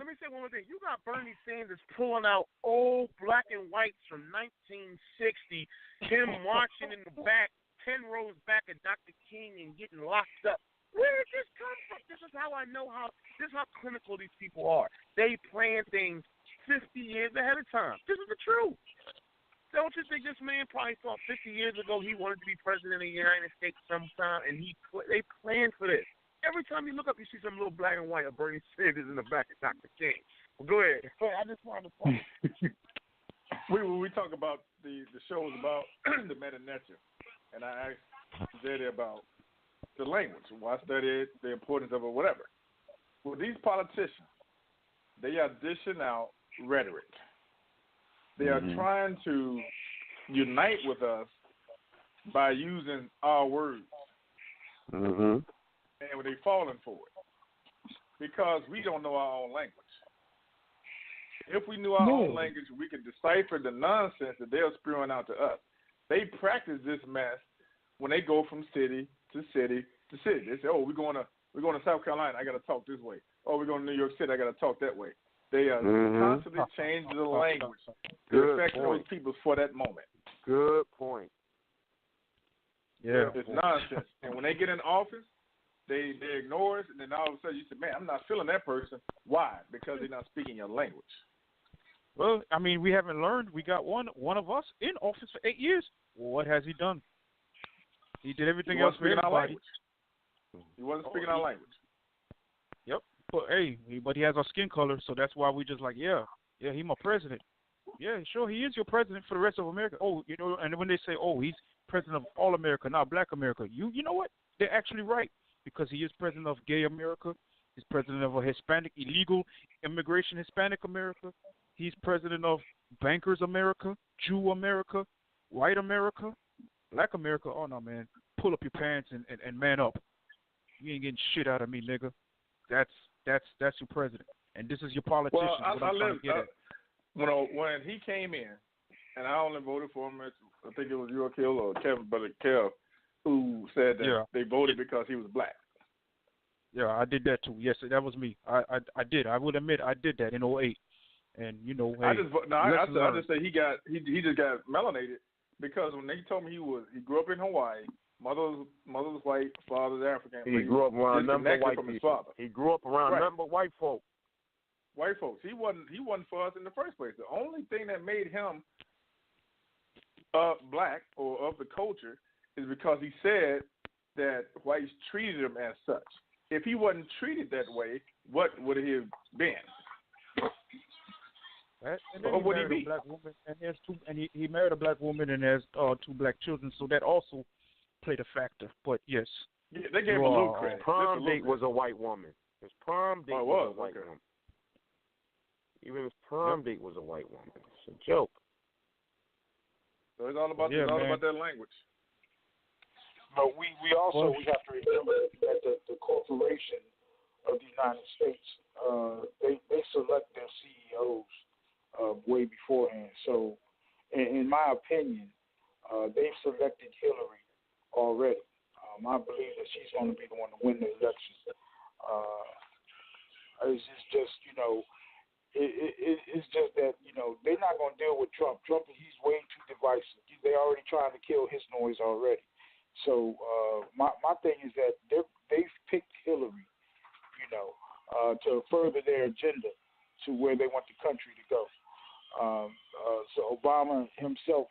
me say one more thing. You got Bernie Sanders pulling out old black and whites from 1960, him marching in the back, 10 rows back of Dr. King and getting locked up. Where did this come from? This is how I know this is how clinical these people are. They plan things 50 years ahead of time. This is the truth. Don't you think this man probably thought 50 years ago he wanted to be president of the United States sometime, and they planned for this? Every time you look up, you see some little black and white of Bernie Sanders in the back of Dr. King. Well, go ahead. I just wanted to point. we talk about the shows about the Medu Ntchr, and I asked Zeddy about the language. Well, I studied the importance of it, whatever. Well, these politicians, they are dishing out rhetoric. They are trying to unite with us by using our words. Mm-hmm. And they're falling for it because we don't know our own language. If we knew our own language, we could decipher the nonsense that they're spewing out to us. They practice this mess when they go from city to city to city. They say, "Oh, we're going to South Carolina. I got to talk this way. Oh, we're going to New York City. I got to talk that way." They are constantly changing the language to affect those people for that moment. Good point. Yeah, it's nonsense. And when they get in office, they ignore us, and then all of a sudden you say, "Man, I'm not feeling that person." Why? Because they're not speaking your language. Well, I mean, we haven't learned. We got one of us in office for 8 years. Well, what has he done? He did everything else for everybody. He wasn't speaking our language. But hey, but he has our skin color, so that's why we just like, yeah, he my president. Yeah, sure, he is your president for the rest of America. Oh, and when they say, oh, he's president of all America, not Black America, you know what? They're actually right because he is president of gay America. He's president of a Hispanic illegal immigration Hispanic America. He's president of bankers America, Jew America, white America, Black America. Oh no, man, pull up your pants and man up. You ain't getting shit out of me, nigga. That's your president, and this is your politician. When he came in, and I only voted for him. I think it was you, Akil, or Kevin, brother Kev, who said that they voted because he was black. Yeah, I did that too. Yes, that was me. I did. I would admit I did that in 2008. And hey, I just say he just got melanated because when they told me he grew up in Hawaii, mother's white, father's African. He grew up around number white from his people. father. He grew up around number white folk. White folks. He wasn't for us in the first place. The only thing that made him black or of the culture is because he said that whites treated him as such. If he wasn't treated that way, what would he have been? Right? And then he married a black woman, and he has he married a black woman and has 2 black children, so that also played a factor. But yes, they gave him a little credit. His prom date was a white woman. His prom date was a white woman. Even his prom date was a white woman. It's a joke. So it's all about that language. But we have to remember that the corporation of the United States they select their CEOs way beforehand. So, in my opinion, they've selected Hillary already. I believe that she's going to be the one to win the election. It's just it's just that they're not going to deal with Trump. He's way too divisive. They already trying to kill his noise already. So my thing is that they've picked Hillary, to further their agenda to where they want the country to go. So Obama himself,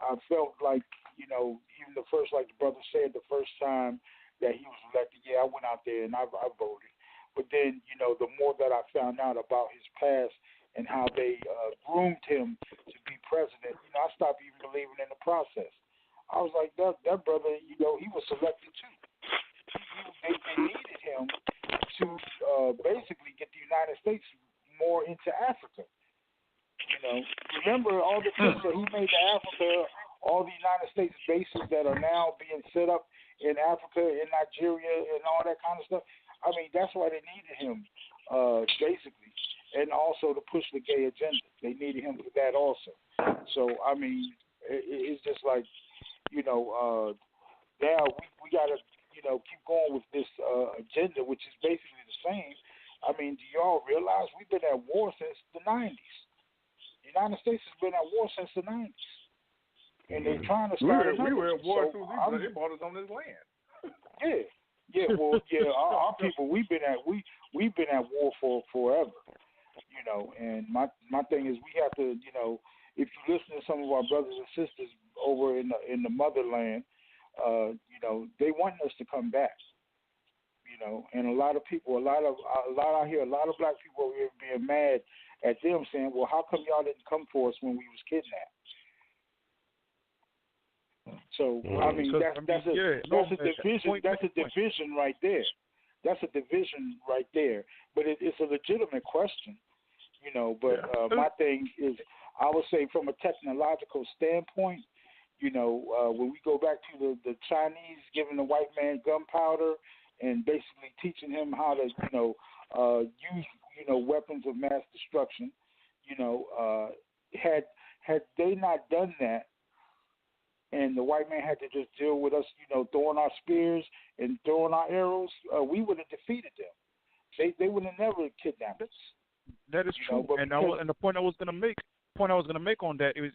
I felt like, even the first, like the brother said, the first time that he was elected, I went out there and I voted. But then, the more that I found out about his past and how they groomed him to be president, I stopped even believing in the process. I was like, that brother, he was selected too. They needed him to basically get the United States more into Africa. Remember all the trips that he made to Africa, all the United States bases that are now being set up in Africa, in Nigeria, and all that kind of stuff. I mean, that's why they needed him, basically, and also to push the gay agenda. They needed him for that also. So, I mean, it's just like, now we got to, keep going with this agenda, which is basically the same. I mean, do y'all realize we've been at war since the 90s? The United States has been at war since the 90s. And they're trying to start we were at war too. They bought us on this land. Our people, we've been at war for forever. And my thing is we have to, if you listen to some of our brothers and sisters over in the motherland, they want us to come back. And a lot of people, a lot out here, a lot of black people over here being mad at them, saying, "Well, how come y'all didn't come for us when we was kidnapped?" So I mean, that's a division. That's a division right there. That's a division right there. But it's a legitimate question, But my thing is, I would say from a technological standpoint, when we go back to the Chinese giving the white man gunpowder and basically teaching him how to, use, weapons of mass destruction, had they not done that, and the white man had to just deal with us, throwing our spears and throwing our arrows, we would have defeated them. They would have never kidnapped us. That is true. And the point I was going to make on that is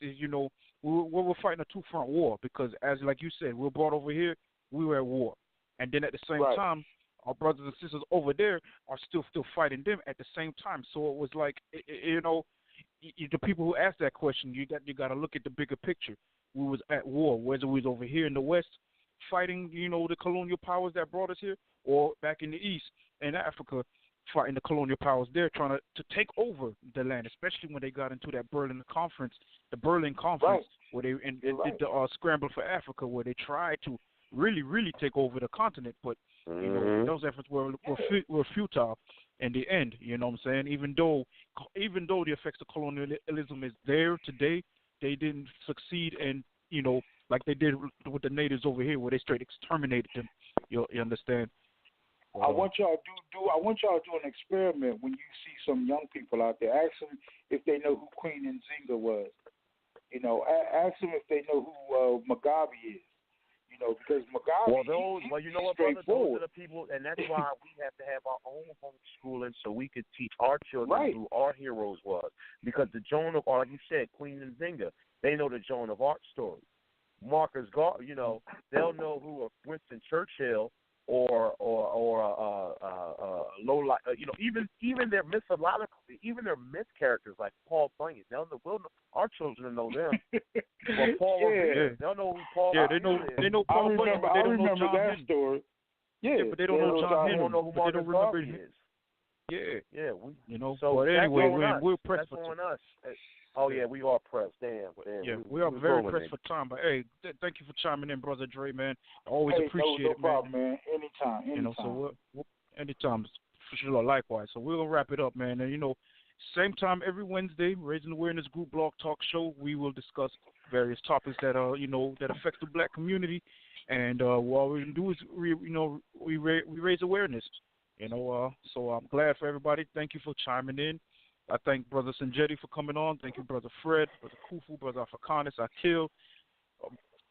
we're fighting a 2-front war because, as like you said, we're brought over here, we were at war, and then at the same time, our brothers and sisters over there are still fighting them at the same time. So it was like, the people who asked that question, you got to look at the bigger picture. We was at war, whether we was over here in the West fighting, the colonial powers that brought us here, or back in the East in Africa, fighting the colonial powers there, trying to take over the land, especially when they got into that Berlin Conference, where they did the scramble for Africa, where they tried to really take over the continent, but you know, those efforts were futile in the end. You know what I'm saying? Even though the effects of colonialism is there today, they didn't succeed in, you know, like they did with the natives over here, where they straight exterminated them. You understand? I want y'all to do an experiment when you see some young people out there. Ask them if they know who Queen Nzinga was. You know, ask them if they know who Mugabe is. You know, because Mugabe. You know what, brother? Those are the people, and that's why we have to have our own homeschooling so we could teach our children who our heroes was. Because the Joan of Arc, like you said, Queen Nzinga, they know the Joan of Arc story. Marcus Garvey, you know, they'll know who Winston Churchill or Lola, you know, even their mythological, even their myth characters like Paul Bunyan. They'll know, our children know them. Or Paul Revere, they'll know who Paul. Yeah, they know Paul Bunyan, but they don't know John that Henry. story. Yeah, but they don't know John Henry. They don't know who Marcus Garvey is. Yeah, you know. So but anyway, we're pressed for for us. Oh yeah, we are pressed. Damn. Yeah, we are very pressed for time. But hey, thank you for chiming in, brother Dre, man. I always appreciate it, man. No problem, man. Anytime. You know, so we'll anytime for sure. Likewise. So we're gonna wrap it up, man. And you know, same time every Wednesday, Raising Awareness Group Blog Talk Show. We will discuss various topics that that affect the Black community. And what we do is we raise awareness. You know, so I'm glad for everybody. Thank you for chiming in. I thank Brother Sonjedi for coming on. Thank you, Brother Fred, Brother Kufu, Brother Africanus, Akil,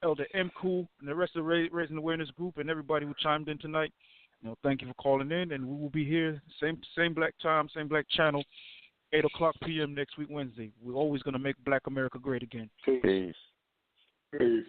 Elder M. Cool, and the rest of the Raising Awareness Group, and everybody who chimed in tonight. You know, thank you for calling in, and we will be here same black time, same black channel, 8:00 p.m. next week, Wednesday. We're always going to make Black America great again. Peace. Peace.